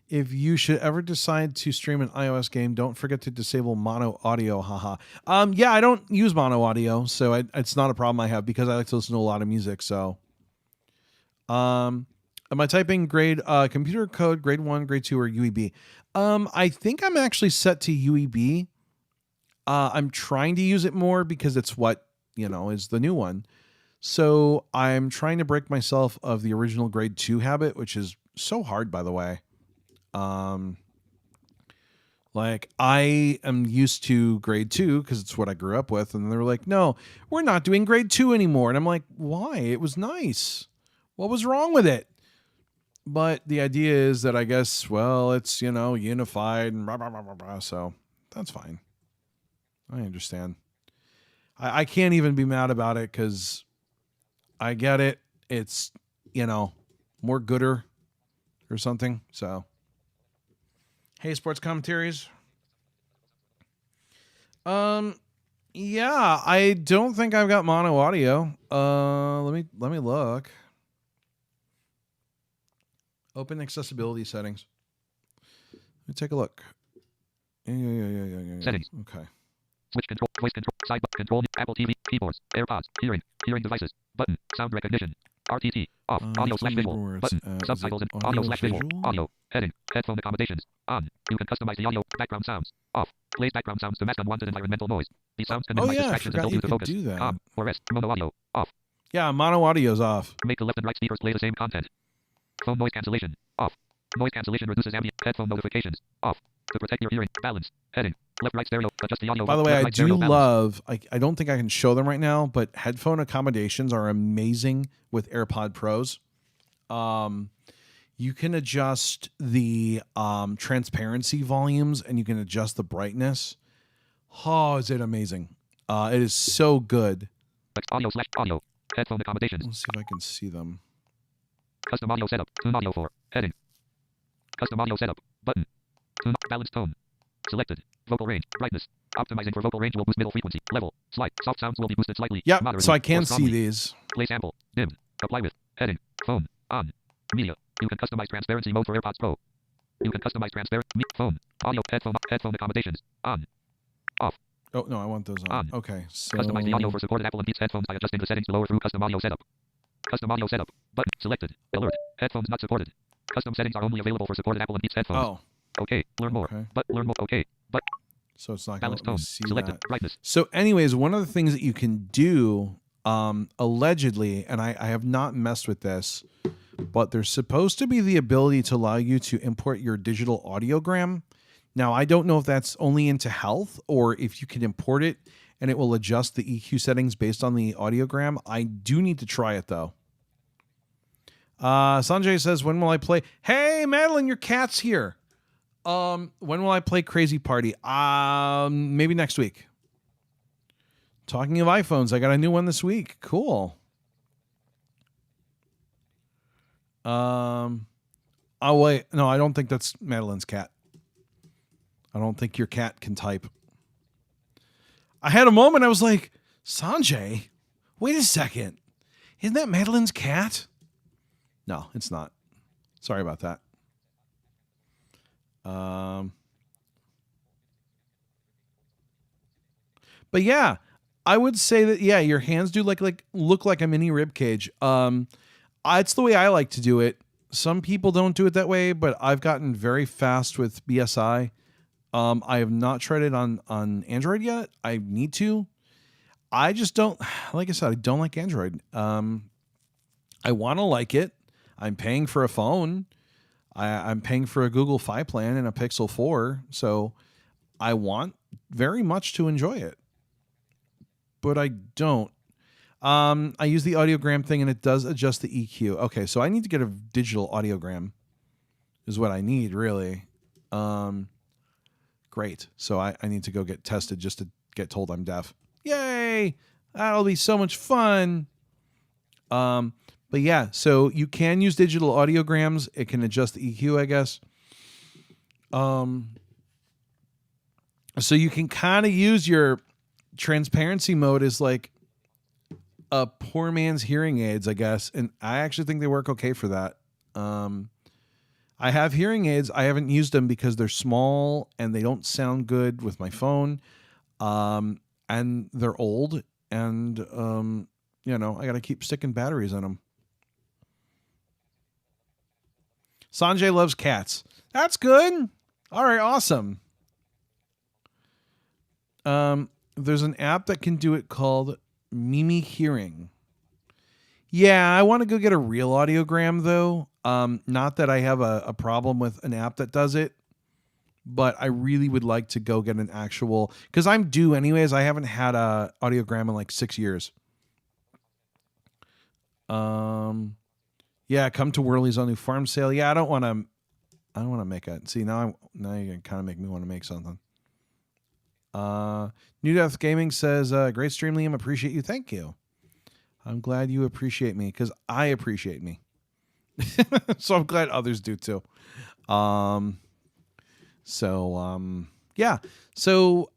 If you should ever decide to stream an iOS game, don't forget to disable mono audio. Haha. Yeah, I don't use mono audio, so it's not a problem I have because I like to listen to a lot of music. So, am I typing grade computer code grade 1, grade 2, or UEB? I think I'm actually set to UEB. I'm trying to use it more because it's what is the new one. So I'm trying to break myself of the original grade 2 habit, which is so hard, by the way. Like I am used to grade 2 because it's what I grew up with. And they were like, no, we're not doing grade 2 anymore. And I'm like, why? It was nice. What was wrong with it? But the idea is that I guess, well, it's, unified and blah, blah, blah, blah, blah, so that's fine. I understand. I can't even be mad about it because I get it. It's, more gooder or something. So, hey, sports commentaries. Yeah, I don't think I've got mono audio. Let me look. Open accessibility settings. Let me take a look. Yeah. Settings. Okay. Switch control, voice control, side control, Apple TV, keyboards, AirPods, hearing devices, button, sound recognition, RTT, off, audio/visual, button, subtitles and audio/visual, audio, heading, headphone accommodations, on. You can customize the audio, background sounds, off, plays background sounds to mask unwanted environmental noise. These sounds can minimize distractions and help you to focus. Do that. On or rest, mono audio, off. Yeah, mono audio's off. Make the left and right speakers play the same content. Phone noise cancellation, off. Noise cancellation reduces ambient headphone notifications, off. To protect your hearing, balance, heading, left, right stereo, adjust the audio. By the way, I right, do love, I don't think I can show them right now, but headphone accommodations are amazing with AirPod Pros. You can adjust the transparency volumes and you can adjust the brightness. Oh, is it amazing? It is so good. Audio, headphone accommodations. Let's see if I can see them. Custom audio setup, tune audio for, heading. Custom audio setup, button. Tune, balanced tone. Selected. Vocal range. Brightness. Optimizing for vocal range will boost middle frequency. Level. Slight. Soft sounds will be boosted slightly. Yeah, moderately, so I can or strongly. see these. Play sample. Dim. Apply with. Heading. Phone. On. Media. You can customize transparency mode for AirPods Pro. You can customize phone. Audio. Headphone accommodations. On. Off. Oh, no, I want those on. Okay, so... Customize the audio for supported Apple and Beats headphones by adjusting the settings below or through custom audio setup. Custom audio setup. Button. Selected. Alert. Headphones not supported. Custom settings are only available for supported Apple and Beats headphones. Oh. Okay. Learn more. Okay. But learn more. Okay. But so it's not going to let me see selected. that. Brightness. So anyways, one of the things that you can do, allegedly, and I have not messed with this, but there's supposed to be the ability to allow you to import your digital audiogram. Now, I don't know if that's only into health or if you can import it and it will adjust the EQ settings based on the audiogram. I do need to try it, though. Sanjay says, when will I play? Hey, Madeline, your cat's here. When will I play Crazy Party? Maybe next week. Talking of iPhones, I got a new one this week. Cool. Oh, wait. No, I don't think that's Madeline's cat. I don't think your cat can type. I had a moment. I was like, Sanjay, wait a second. Isn't that Madeline's cat? No, it's not. Sorry about that. But yeah, I would say that, yeah, your hands do look like a mini rib cage. It's the way I like to do it. Some people don't do it that way, but I've gotten very fast with BSI. I have not tried it on Android yet. I need to. I just don't, like I said, I don't like Android. I want to like it. I'm paying for a phone. I'm paying for a Google Fi plan and a Pixel 4, so I want very much to enjoy it. But I don't. I use the audiogram thing, and it does adjust the EQ. Okay, so I need to get a digital audiogram is what I need, really. Great. So I need to go get tested just to get told I'm deaf. Yay! That'll be so much fun. But yeah, so you can use digital audiograms. It can adjust the EQ, I guess. So you can kind of use your transparency mode as like a poor man's hearing aids, I guess. And I actually think they work okay for that. I have hearing aids. I haven't used them because they're small and they don't sound good with my phone. And they're old and, I got to keep sticking batteries in them. Sanjay loves cats. That's good. All right, awesome. There's an app that can do it called Mimi Hearing. Yeah, I want to go get a real audiogram, though. Not that I have a problem with an app that does it, but I really would like to go get an actual... Because I'm due anyways. I haven't had a audiogram in like 6 years. Yeah, come to Whirly's on new farm sale. Yeah, I don't want to make it. See, now you're kind of make me want to make something. New Death Gaming says, great stream, Liam. Appreciate you. Thank you. I'm glad you appreciate me because I appreciate me. So I'm glad others do too. Yeah. So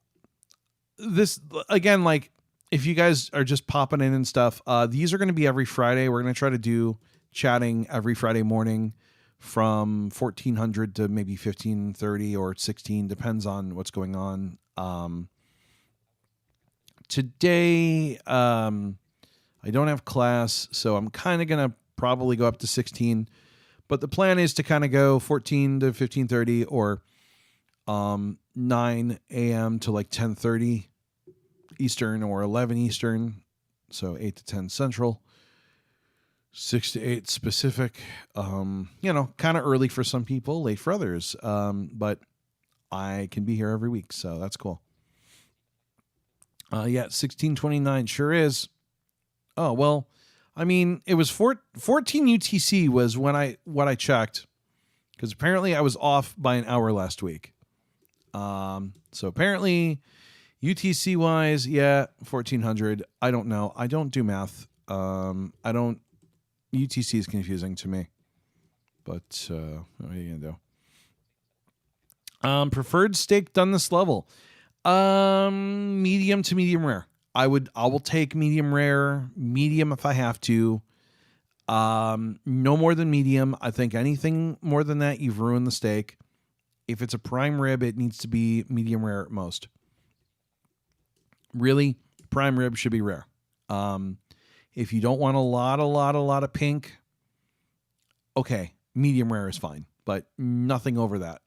this, again, like, if you guys are just popping in and stuff, these are going to be every Friday. We're going to try to do chatting every Friday morning from 1400 to maybe 1530 or 16, depends on what's going on. Today, I don't have class, so I'm kind of going to probably go up to 16, but the plan is to kind of go 14 to 1530 or 9 a.m. to like 10:30 Eastern or 11 Eastern, so 8 to 10 Central, 6 to 8 Pacific. Kind of early for some people, late for others, but I can be here every week, so that's cool. 1629 sure is. Oh, well, I mean, it was 14 UTC was what I checked, because apparently I was off by an hour last week. So apparently UTC wise, 1400. I don't know. I don't do math. UTC is confusing to me, but what are you going to do? Preferred steak done this level. Medium to medium rare. I will take medium rare, medium if I have to. No more than medium. I think anything more than that, you've ruined the steak. If it's a prime rib, it needs to be medium rare at most. Really, prime rib should be rare. If you don't want a lot of pink, okay, medium rare is fine, but nothing over that.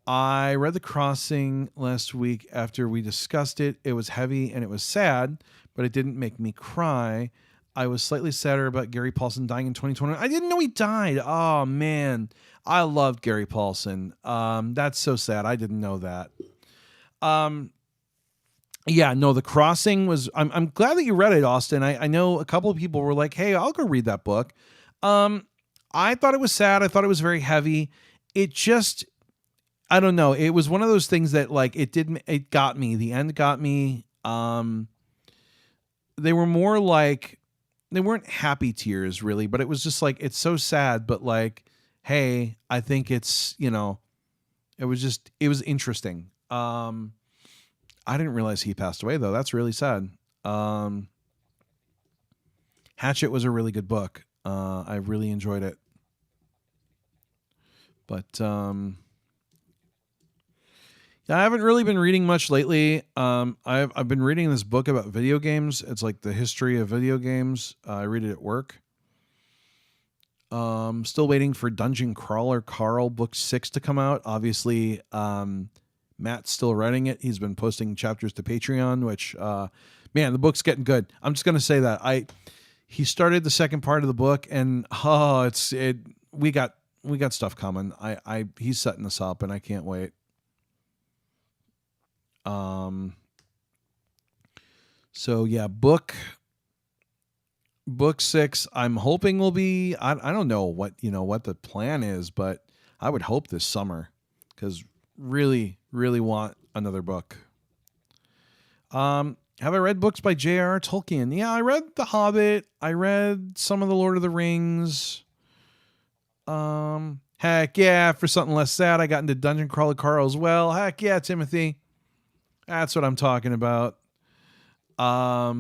I read The Crossing last week after we discussed it. It was heavy and it was sad, but it didn't make me cry. I was slightly sadder about Gary Paulson dying in 2020. I didn't know he died. Oh, man. I loved Gary Paulson. That's so sad. I didn't know that. The Crossing was... I'm glad that you read it, Austin. I know a couple of people were like, hey, I'll go read that book. I thought it was sad. I thought it was very heavy. It just... I don't know. It was one of those things that, like, it got me. The end got me. They were more like... They weren't happy tears, really, but it was just like, it's so sad, but like, hey, I think it's, it was interesting. I didn't realize he passed away, though. That's really sad. Hatchet was a really good book. I really enjoyed it. But I haven't really been reading much lately. I've been reading this book about video games. It's like the history of video games. I read it at work. Still waiting for Dungeon Crawler Carl Book 6 to come out. Obviously, Matt's still writing it. He's been posting chapters to Patreon, which, man, the book's getting good. I'm just going to say that. He started the second part of the book, and we got stuff coming. He's setting us up, and I can't wait. Book 6, I'm hoping will be, I don't know what the plan is, but I would hope this summer, because really, really want another book. Have I read books by J.R.R. Tolkien? Yeah, I read The Hobbit. I read some of The Lord of the Rings. Heck yeah, for something less sad, I got into Dungeon Crawler Carl as well. Heck yeah, Timothy. That's what I'm talking about. I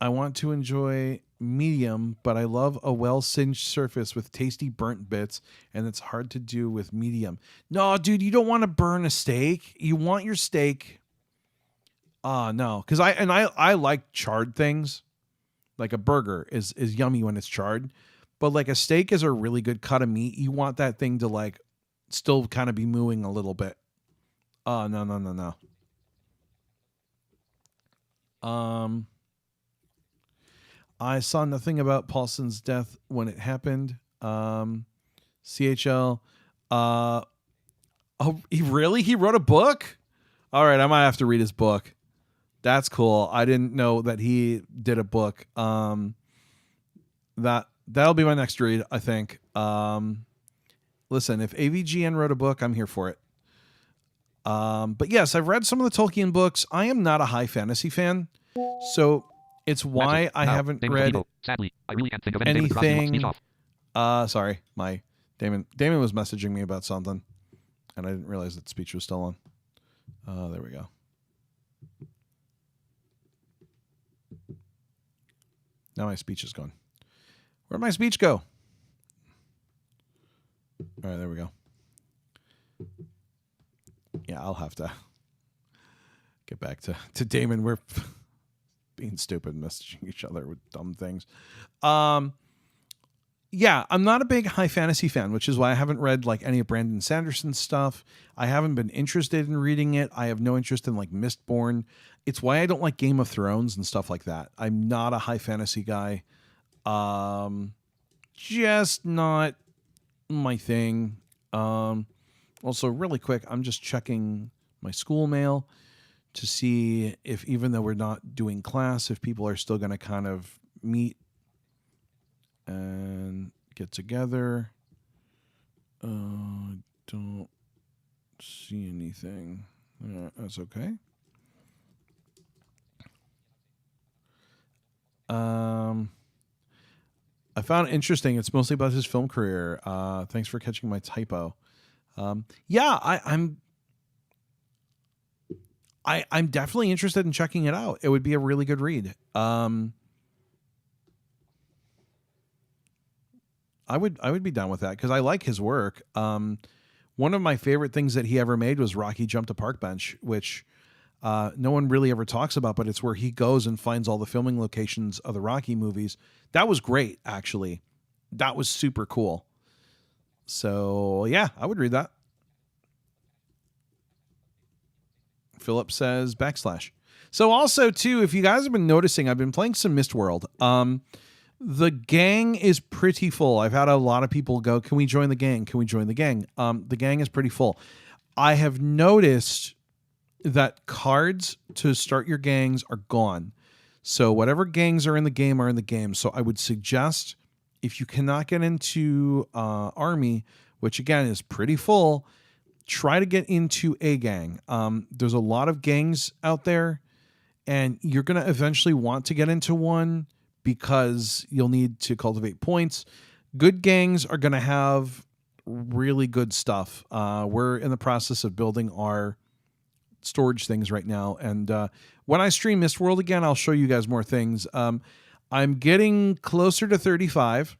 want to enjoy medium, but I love a well-singed surface with tasty burnt bits, and it's hard to do with medium. No, dude, you don't want to burn a steak. You want your steak... no, because I like charred things. Like a burger is yummy when it's charred, but like a steak is a really good cut of meat. You want that thing to like still kind of be mooing a little bit. No. I saw nothing about Paulson's death when it happened. CHL. Oh, he wrote a book? All right, I might have to read his book. That's cool. I didn't know that he did a book. That'll be my next read, I think. Listen, if AVGN wrote a book, I'm here for it. But yes, I've read some of the Tolkien books. I am not a high fantasy fan, so it's why I haven't read Sadly, I really can't think of anything. Sorry, my Damon was messaging me about something, and I didn't realize that speech was still on. There we go. Now my speech is gone. Where'd my speech go? All right, there we go. Yeah, I'll have to get back to Damon. We're being stupid, messaging each other with dumb things. Yeah, I'm not a big high fantasy fan, which is why I haven't read like any of Brandon Sanderson's stuff. I haven't been interested in reading it. I have no interest in like Mistborn. It's why I don't like Game of Thrones and stuff like that. I'm not a high fantasy guy. Just not my thing. Also, really quick, I'm just checking my school mail to see if, even though we're not doing class, if people are still going to kind of meet and get together. Don't see anything. That's okay. I found it interesting. It's mostly about his film career. Thanks for catching my typo. Yeah, I'm definitely interested in checking it out. It would be a really good read. I would be down with that because I like his work. One of my favorite things that he ever made was Rocky Jumped a Park Bench, which no one really ever talks about, but it's where he goes and finds all the filming locations of the Rocky movies. That was great, actually. That was super cool. So, yeah, I would read that. Philip says /. So also, too, if you guys have been noticing, I've been playing some Mistworld. The gang is pretty full. I've had a lot of people go, can we join the gang? Can we join the gang? The gang is pretty full. I have noticed that cards to start your gangs are gone. So whatever gangs are in the game. So I would suggest, if you cannot get into Army, which again is pretty full, try to get into a gang. There's a lot of gangs out there, and you're going to eventually want to get into one because you'll need to cultivate points. Good gangs are going to have really good stuff. We're in the process of building our storage things right now, and when I stream Mistworld again, I'll show you guys more things. I'm getting closer to 35.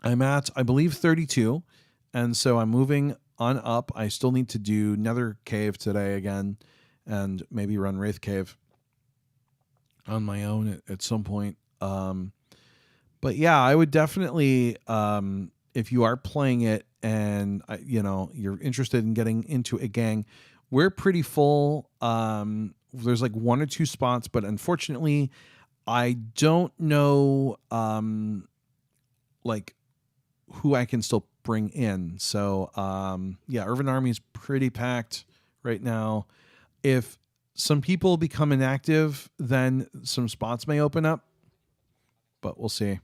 I'm at, I believe, 32, and so I'm moving on up. I still need to do Nether Cave today again, and maybe run Wraith Cave on my own at some point. But yeah, I would definitely, if you are playing it and you're interested in getting into a gang, we're pretty full. There's like 1 or 2 spots, but unfortunately, I don't know like who I can still bring in. So yeah, Urban Army is pretty packed right now. If some people become inactive, then some spots may open up, but we'll see.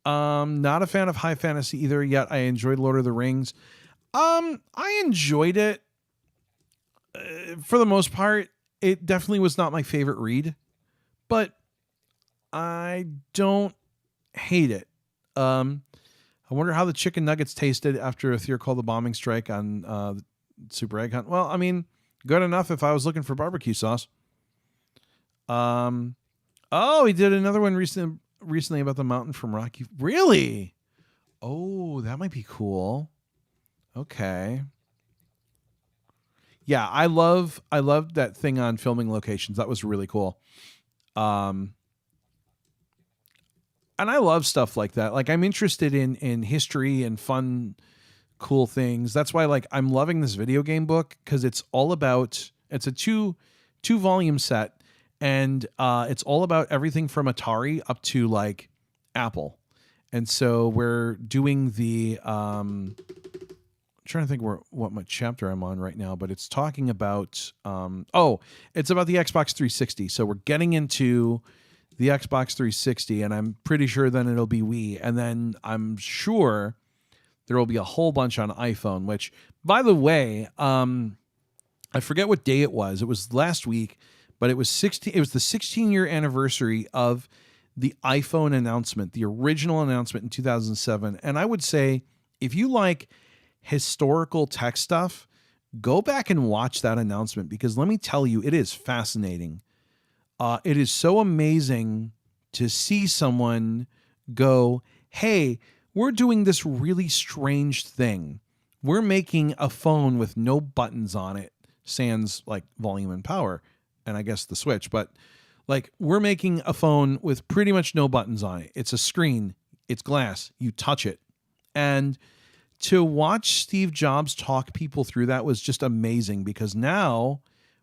Not a fan of high fantasy either yet. I enjoyed Lord of the Rings. I enjoyed it for the most part. It definitely was not my favorite read, but I don't hate it. I wonder how the chicken nuggets tasted after a Thier called the bombing strike on Super Egg Hunt. Well, I mean, good enough if I was looking for barbecue sauce. Oh, he did another one recently about the mountain from Rocky. Really? Oh, that might be cool. Okay. Yeah, I love that thing on filming locations. That was really cool. And I love stuff like that. Like, I'm interested in history and fun, cool things. That's why, like, I'm loving this video game book, because it's all about, it's a two volume set, and it's all about everything from Atari up to like Apple. And so we're doing the trying to think what chapter I'm on right now, but it's talking about it's about the Xbox 360. So we're getting into the Xbox 360, and I'm pretty sure then it'll be Wii, and then I'm sure there will be a whole bunch on iPhone. Which, by the way, I forget what day it was. It was last week, but it was 16. It was the 16-year anniversary of the iPhone announcement, the original announcement in 2007. And I would say, if you like historical tech stuff, go back and watch that announcement, because let me tell you, it is fascinating. It is so amazing to see someone go, hey, we're doing this really strange thing. We're making a phone with no buttons on it, sans like volume and power, and I guess the switch, but like, we're making a phone with pretty much no buttons on it. It's a screen, it's glass, you touch it. And to watch Steve Jobs talk people through that was just amazing, because now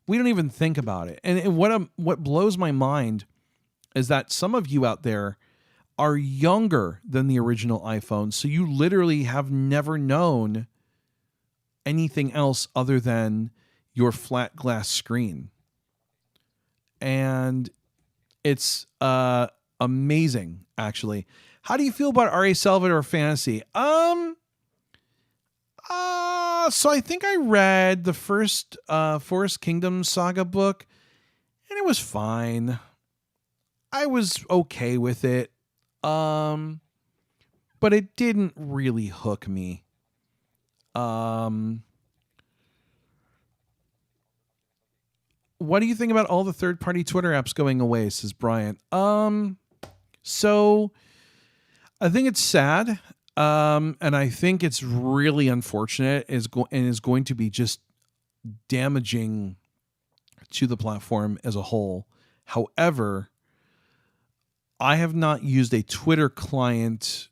we don't even think about it. And what blows my mind is that some of you out there are younger than the original iPhone, so you literally have never known anything else other than your flat glass screen. And it's amazing, actually. How do you feel about R.A. Salvador Fantasy? So I think I read the first Forest Kingdom saga book, and it was fine. I was okay with it. But it didn't really hook me. What do you think about all the third-party Twitter apps going away, says Bryant? So I think it's sad. And I think it's really unfortunate, and is going to be just damaging to the platform as a whole. However, I have not used a Twitter client,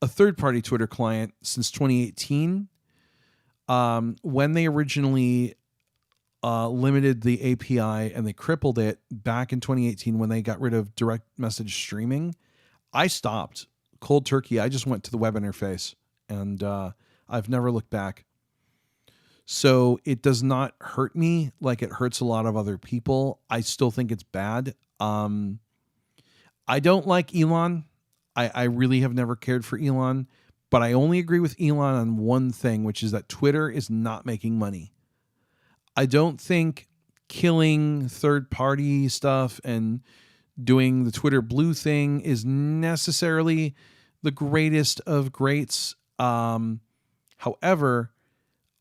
a third-party Twitter client, since 2018. When they originally limited the API and they crippled it back in 2018 when they got rid of direct message streaming, I stopped cold turkey. I just went to the web interface, and I've never looked back. So it does not hurt me like it hurts a lot of other people. I still think it's bad. I don't like Elon. I really have never cared for Elon, but I only agree with Elon on one thing, which is that Twitter is not making money. I don't think killing third-party stuff and doing the Twitter Blue thing is necessarily the greatest of greats. However,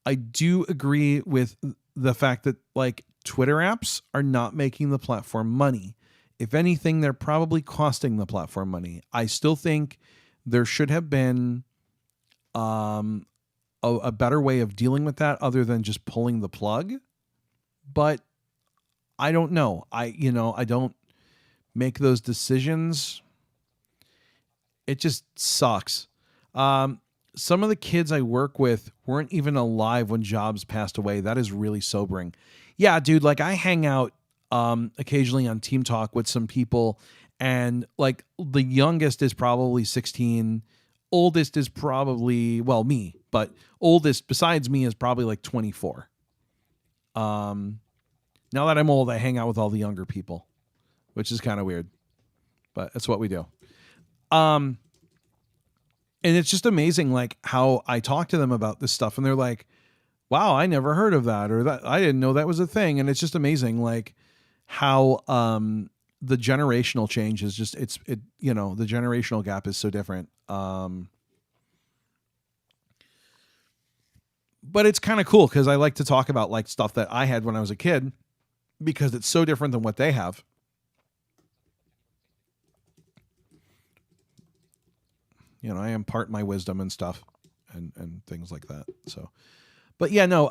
I do agree with the fact that like Twitter apps are not making the platform money. If anything, they're probably costing the platform money. I still think there should have been a better way of dealing with that other than just pulling the plug. But I don't know. I don't make those decisions. It just sucks. Some of the kids I work with weren't even alive when Jobs passed away. That is really sobering. Yeah, dude, like I hang out occasionally on Team Talk with some people, and like the youngest is probably 16. Oldest is probably, well, me, but oldest besides me is probably like 24. Now that I'm old, I hang out with all the younger people, which is kind of weird, but that's what we do. And it's just amazing, like how I talk to them about this stuff, and they're like, "Wow, I never heard of that," or "That I didn't know that was a thing." And it's just amazing, like how the generational change is just the generational gap is so different. But it's kind of cool because I like to talk about like stuff that I had when I was a kid, because it's so different than what they have. I impart my wisdom and stuff and things like that. So, but yeah, no,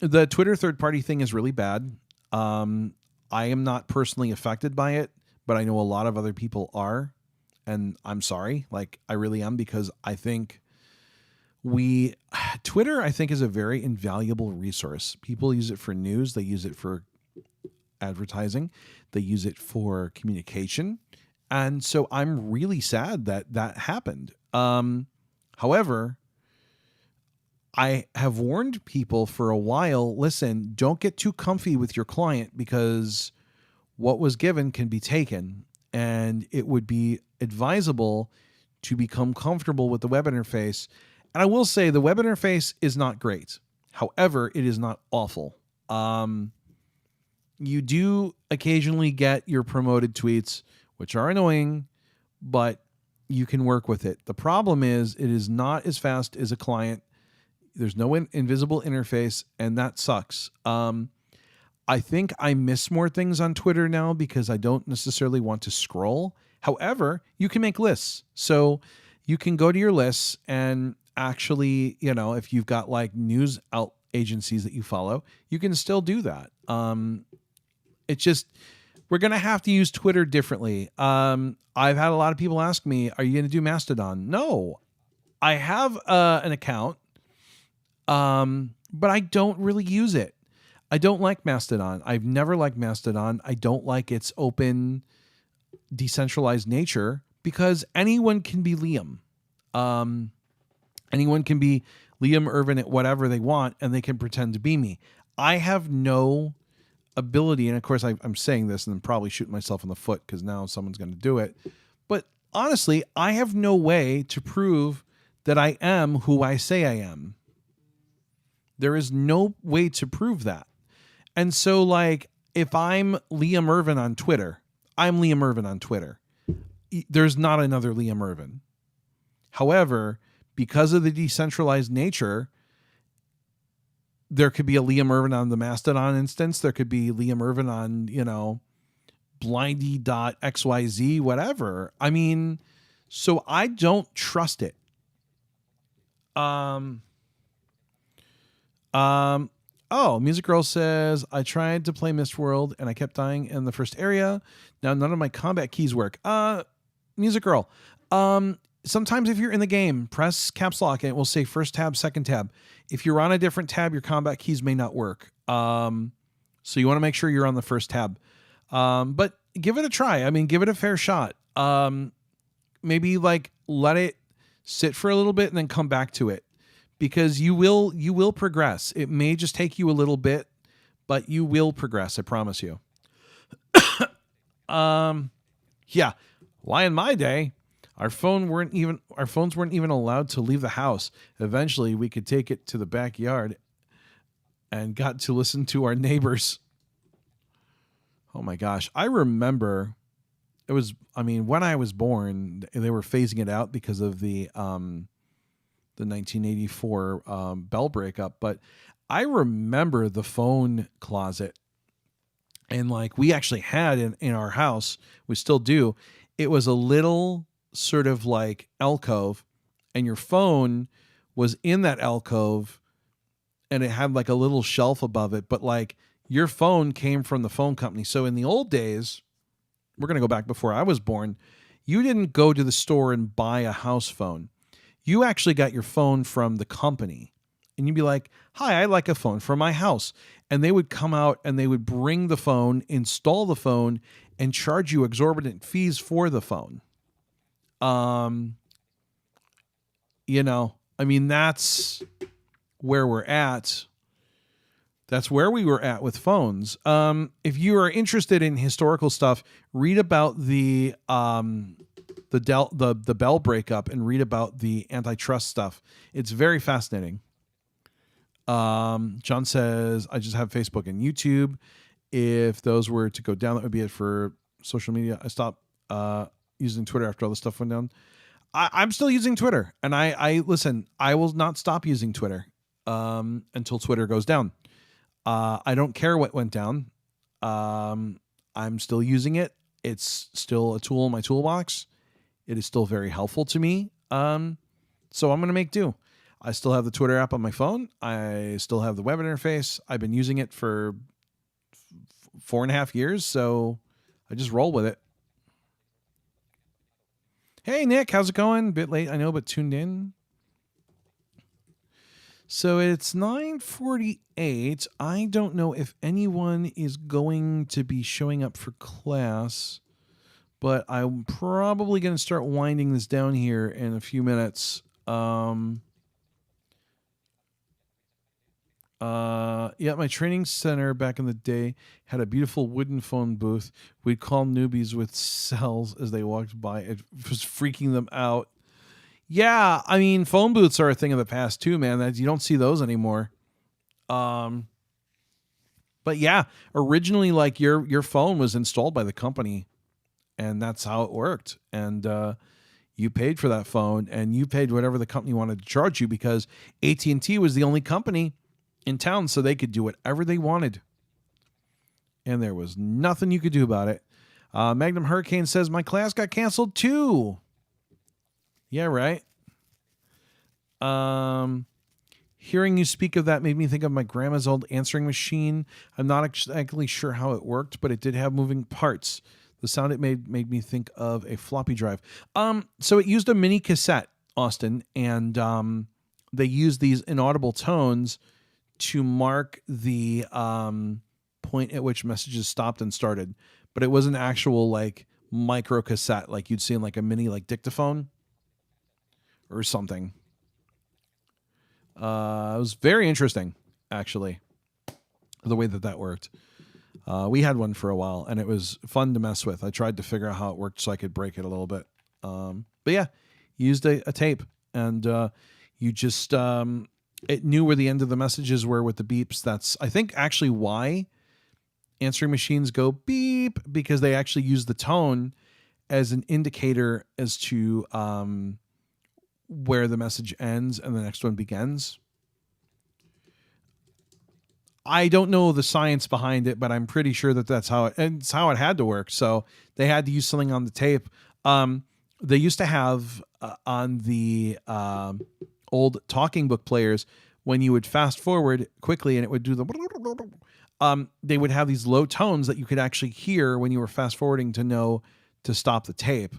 the Twitter third party thing is really bad. I am not personally affected by it, but I know a lot of other people are, and I'm sorry. Like I really am, because I think Twitter, I think, is a very invaluable resource. People use it for news. They use it for advertising. They use it for communication. And so I'm really sad that happened. However, I have warned people for a while, listen, don't get too comfy with your client because what was given can be taken, and it would be advisable to become comfortable with the web interface. And I will say the web interface is not great. However, it is not awful. You do occasionally get your promoted tweets, which are annoying, but you can work with it. The problem is it is not as fast as a client. There's no invisible interface, and that sucks. I think I miss more things on Twitter now because I don't necessarily want to scroll. However, you can make lists. So you can go to your lists and actually, if you've got like news out agencies that you follow, you can still do that. It's just, we're going to have to use Twitter differently. I've had a lot of people ask me, are you going to do Mastodon? No, I have an account, but I don't really use it. I don't like Mastodon. I've never liked Mastodon. I don't like its open, decentralized nature because anyone can be Liam. Anyone can be Liam Irvin at whatever they want, and they can pretend to be me. I have no ability, and of course I'm saying this and I'm probably shooting myself in the foot because now someone's going to do it. But honestly, I have no way to prove that I am who I say I am. There is no way to prove that. And so, like, if I'm Liam Irvin on Twitter, I'm Liam Irvin on Twitter. There's not another Liam Irvin. However, because of the decentralized nature, there could be a Liam Irvin on the Mastodon instance. There could be Liam Irvin on, blindy.xyz, whatever. I mean, so I don't trust it. Oh, Music Girl says, I tried to play Mistworld and I kept dying in the first area. Now none of my combat keys work. Music Girl, sometimes if you're in the game, press caps lock and it will say first tab, second tab. If you're on a different tab, your combat keys may not work. So you want to make sure you're on the first tab. But give it a try. I mean, give it a fair shot. Maybe like let it sit for a little bit and then come back to it. Because you will progress. It may just take you a little bit, but you will progress. I promise you. Yeah. Why in my day, our phones weren't even allowed to leave the house. Eventually, we could take it to the backyard, and got to listen to our neighbors. Oh my gosh, I remember. It was. I mean, when I was born, they were phasing it out because of the 1984 Bell breakup, but I remember the phone closet, and like we actually had in our house, we still do. It was a little sort of like alcove, and your phone was in that alcove, and it had like a little shelf above it, but like your phone came from the phone company. So in the old days, we're going to go back before I was born, you didn't go to the store and buy a house phone. You actually got your phone from the company, and you'd be like, hi, I'd like a phone for my house. And they would come out and they would bring the phone, install the phone, and charge you exorbitant fees for the phone. I mean, that's where we're at. That's where we were at with phones. If you are interested in historical stuff, read about the Bell breakup and read about the antitrust stuff. It's very fascinating. John says, I just have Facebook and YouTube. If those were to go down, that would be it for social media. I stopped using Twitter after all this stuff went down. I'm still using Twitter, and I listen, I will not stop using Twitter until Twitter goes down. I don't care what went down. I'm still using it. It's still a tool in my toolbox. It is still very helpful to me. So I'm going to make do. I still have the Twitter app on my phone. I still have the web interface. I've been using it for 4.5 years, so I just roll with it. Hey, Nick, how's it going? Bit late, I know, but tuned in. So it's 9:48. I don't know if anyone is going to be showing up for class, but I'm probably going to start winding this down here in a few minutes. Yeah, my training center back in the day had a beautiful wooden phone booth. We'd call newbies with cells as they walked by. It was freaking them out. Yeah, I mean, phone booths are a thing of the past too, man. That you don't see those anymore. But yeah, originally, like your phone was installed by the company, and that's how it worked. And you paid for that phone, and you paid whatever the company wanted to charge you because AT&T was the only company in town, so they could do whatever they wanted, and there was nothing you could do about it. Magnum Hurricane says my class got canceled too. Yeah, right. Hearing you speak of that made me think of my grandma's old answering machine. I'm not exactly sure how it worked, but it did have moving parts. The sound it made me think of a floppy drive. So it used a mini cassette, Austin, and they used these inaudible tones to mark the point at which messages stopped and started. But it was an actual like micro cassette, like you'd see in like a mini like dictaphone or something. It was very interesting, actually, the way that worked. We had one for a while, and it was fun to mess with. I tried to figure out how it worked so I could break it a little bit. But yeah, used a tape, and you just it knew where the end of the messages were with the beeps. That's, I think, actually why answering machines go beep, because they actually use the tone as an indicator as to where the message ends and the next one begins. I don't know the science behind it, but I'm pretty sure that that's how it's how it had to work. So they had to use something on the tape. They used to have on the old talking book players, when you would fast forward quickly and it would do the they would have these low tones that you could actually hear when you were fast forwarding to know to stop the tape.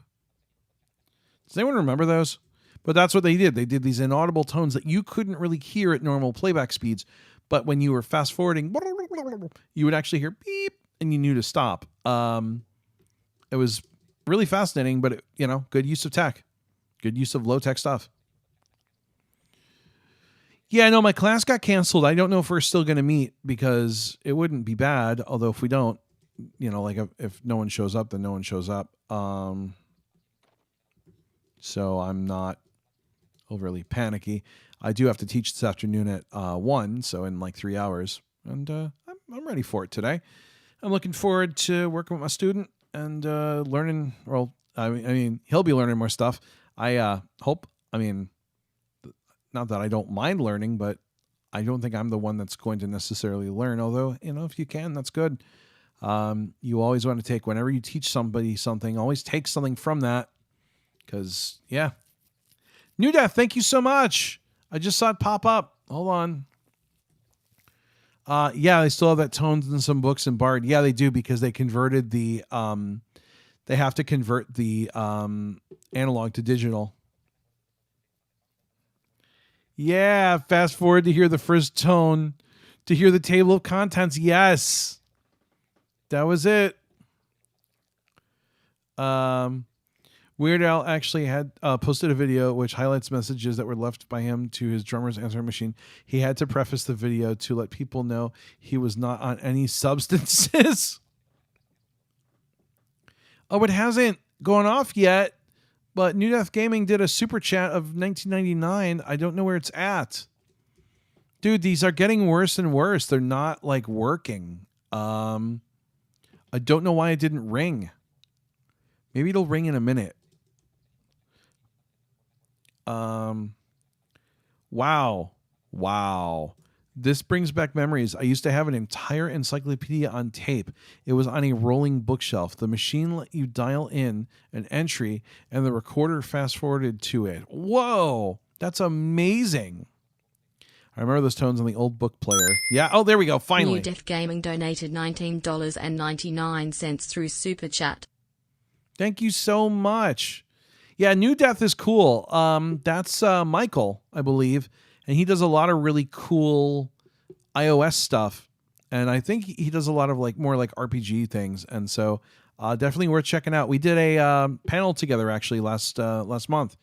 Does anyone remember those? But that's what they did. They did these inaudible tones that you couldn't really hear at normal playback speeds. But when you were fast forwarding, you would actually hear beep and you knew to stop. It was really fascinating, but good use of tech, good use of low tech stuff. Yeah, no, my class got canceled. I don't know if we're still going to meet because it wouldn't be bad. Although if we don't, like if no one shows up, then no one shows up. So I'm not overly panicky. I do have to teach this afternoon at 1, so in like 3 hours, and I'm ready for it today. I'm looking forward to working with my student and learning. Well, I mean, he'll be learning more stuff. I hope. I mean, not that I don't mind learning, but I don't think I'm the one that's going to necessarily learn. Although, if you can, that's good. You always want to take, whenever you teach somebody something, always take something from that. Because, yeah. New Death, thank you so much. I just saw it pop up. Hold on. Yeah, they still have that tones in some books in Bard. Yeah, they do, because they converted the they have to convert the analog to digital. Yeah, fast forward to hear the first tone, to hear the table of contents. Yes. That was it. Weird Al actually had posted a video which highlights messages that were left by him to his drummer's answering machine. He had to preface the video to let people know he was not on any substances. Oh, it hasn't gone off yet, but New Death Gaming did a super chat of $19.99. I don't know where it's at. Dude, these are getting worse and worse. They're not like working. I don't know why it didn't ring. Maybe it'll ring in a minute. Wow. This brings back memories. I used to have an entire encyclopedia on tape. It was on a rolling bookshelf. The machine let you dial in an entry and the recorder fast forwarded to it. Whoa, that's amazing. I remember those tones on the old book player. Yeah. Oh, there we go. Finally. New Death Gaming donated $19.99 through Super Chat. Thank you so much. Yeah, New Death is cool. That's Michael, I believe, and he does a lot of really cool iOS stuff, and I think he does a lot of more like RPG things, and so definitely worth checking out. We did a panel together actually last month,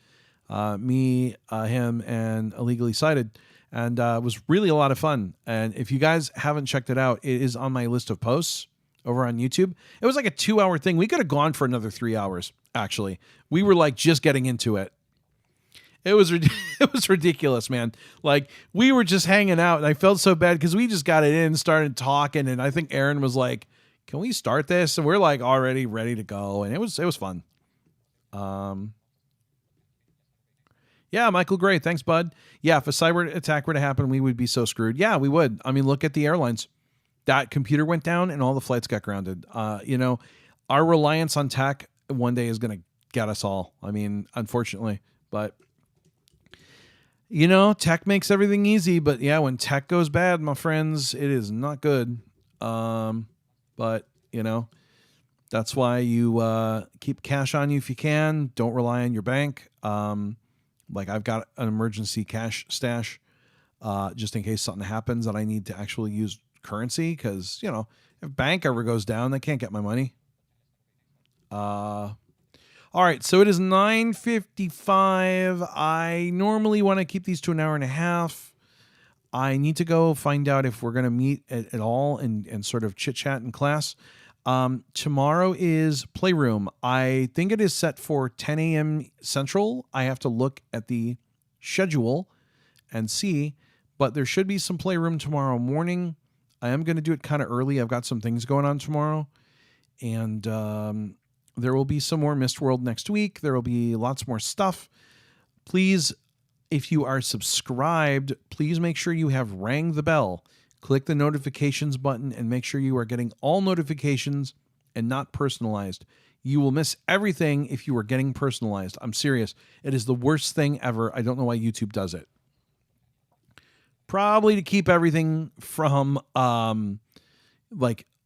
me, him, and Illegally Cited, And it was really a lot of fun. And if you guys haven't checked it out, it is on my list of posts over on YouTube. It was like a 2-hour thing. We could have gone for another 3 hours, actually. We were like just getting into it. It was it was ridiculous, man. Like, we were just hanging out, and I felt so bad because we just got it in, started talking, and I think Aaron was like, "Can we start this?" And we're like already ready to go, and it was fun. Yeah, Michael Gray, thanks, bud. Yeah, if a cyber attack were to happen, we would be so screwed. Yeah, we would. I mean, look at the airlines. That computer went down, and all the flights got grounded. Our reliance on tech one day is going to get us all. I mean, unfortunately, but. Tech makes everything easy, but yeah, when tech goes bad, my friends, it is not good. But that's why you keep cash on you if you can. Don't rely on your bank. Like, I've got an emergency cash stash, just in case something happens that I need to actually use currency. Because if bank ever goes down, they can't get my money. All right, so it is 9:55. I normally want to keep these to an hour and a half. I need to go find out if we're going to meet at all and sort of chit-chat in class. Tomorrow is Playroom. I think it is set for 10 a.m. Central. I have to look at the schedule and see, but there should be some Playroom tomorrow morning. I am going to do it kind of early. I've got some things going on tomorrow, and there will be some more Mistworld next week. There will be lots more stuff. Please, if you are subscribed, please make sure you have rang the bell. Click the notifications button and make sure you are getting all notifications and not personalized. You will miss everything if you are getting personalized. I'm serious. It is the worst thing ever. I don't know why YouTube does it. Probably to keep everything from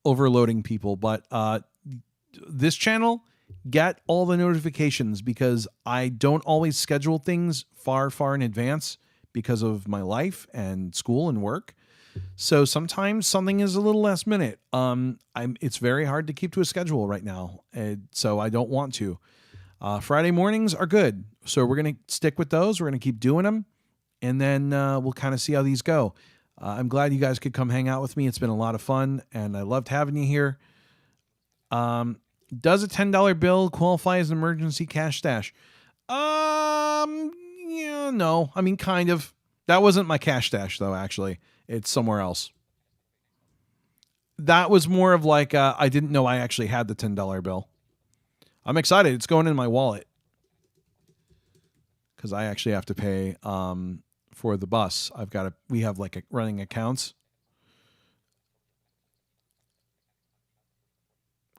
overloading people, but this channel, get all the notifications because I don't always schedule things far in advance because of my life and school and work. So sometimes something is a little last minute. It's very hard to keep to a schedule right now. So I don't want to. Friday mornings are good. So we're going to stick with those. We're going to keep doing them. And then we'll kind of see how these go. I'm glad you guys could come hang out with me. It's been a lot of fun and I loved having you here. Does a $10 bill qualify as an emergency cash stash? Yeah, no. I mean, kind of. That wasn't my cash stash, though, actually. It's somewhere else. That was more of like, I didn't know I actually had the $10 bill. I'm excited. It's going in my wallet. Because I actually have to pay for the bus. We have running accounts.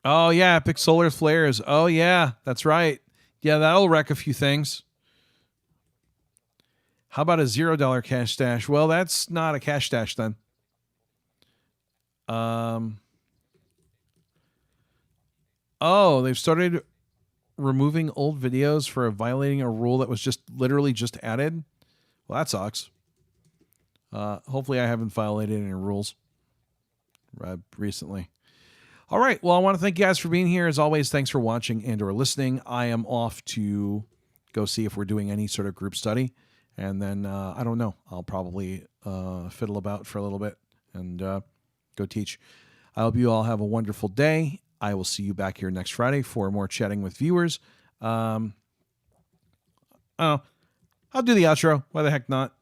Oh, yeah, Epic Solar Flares. Oh, yeah, that's right. Yeah, that'll wreck a few things. How about a $0 cash stash? Well, that's not a cash stash then. Oh, they've started removing old videos for violating a rule that was literally just added. Well, that sucks. Hopefully I haven't violated any rules recently. All right. Well, I want to thank you guys for being here. As always, thanks for watching and or listening. I am off to go see if we're doing any sort of group study. And then, I don't know, I'll probably fiddle about for a little bit and go teach. I hope you all have a wonderful day. I will see you back here next Friday for more chatting with viewers. I'll do the outro. Why the heck not?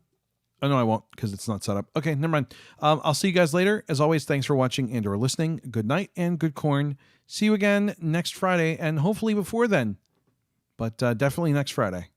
Oh, no, I won't because it's not set up. Okay, never mind. I'll see you guys later. As always, thanks for watching and or listening. Good night and good corn. See you again next Friday and hopefully before then. But definitely next Friday.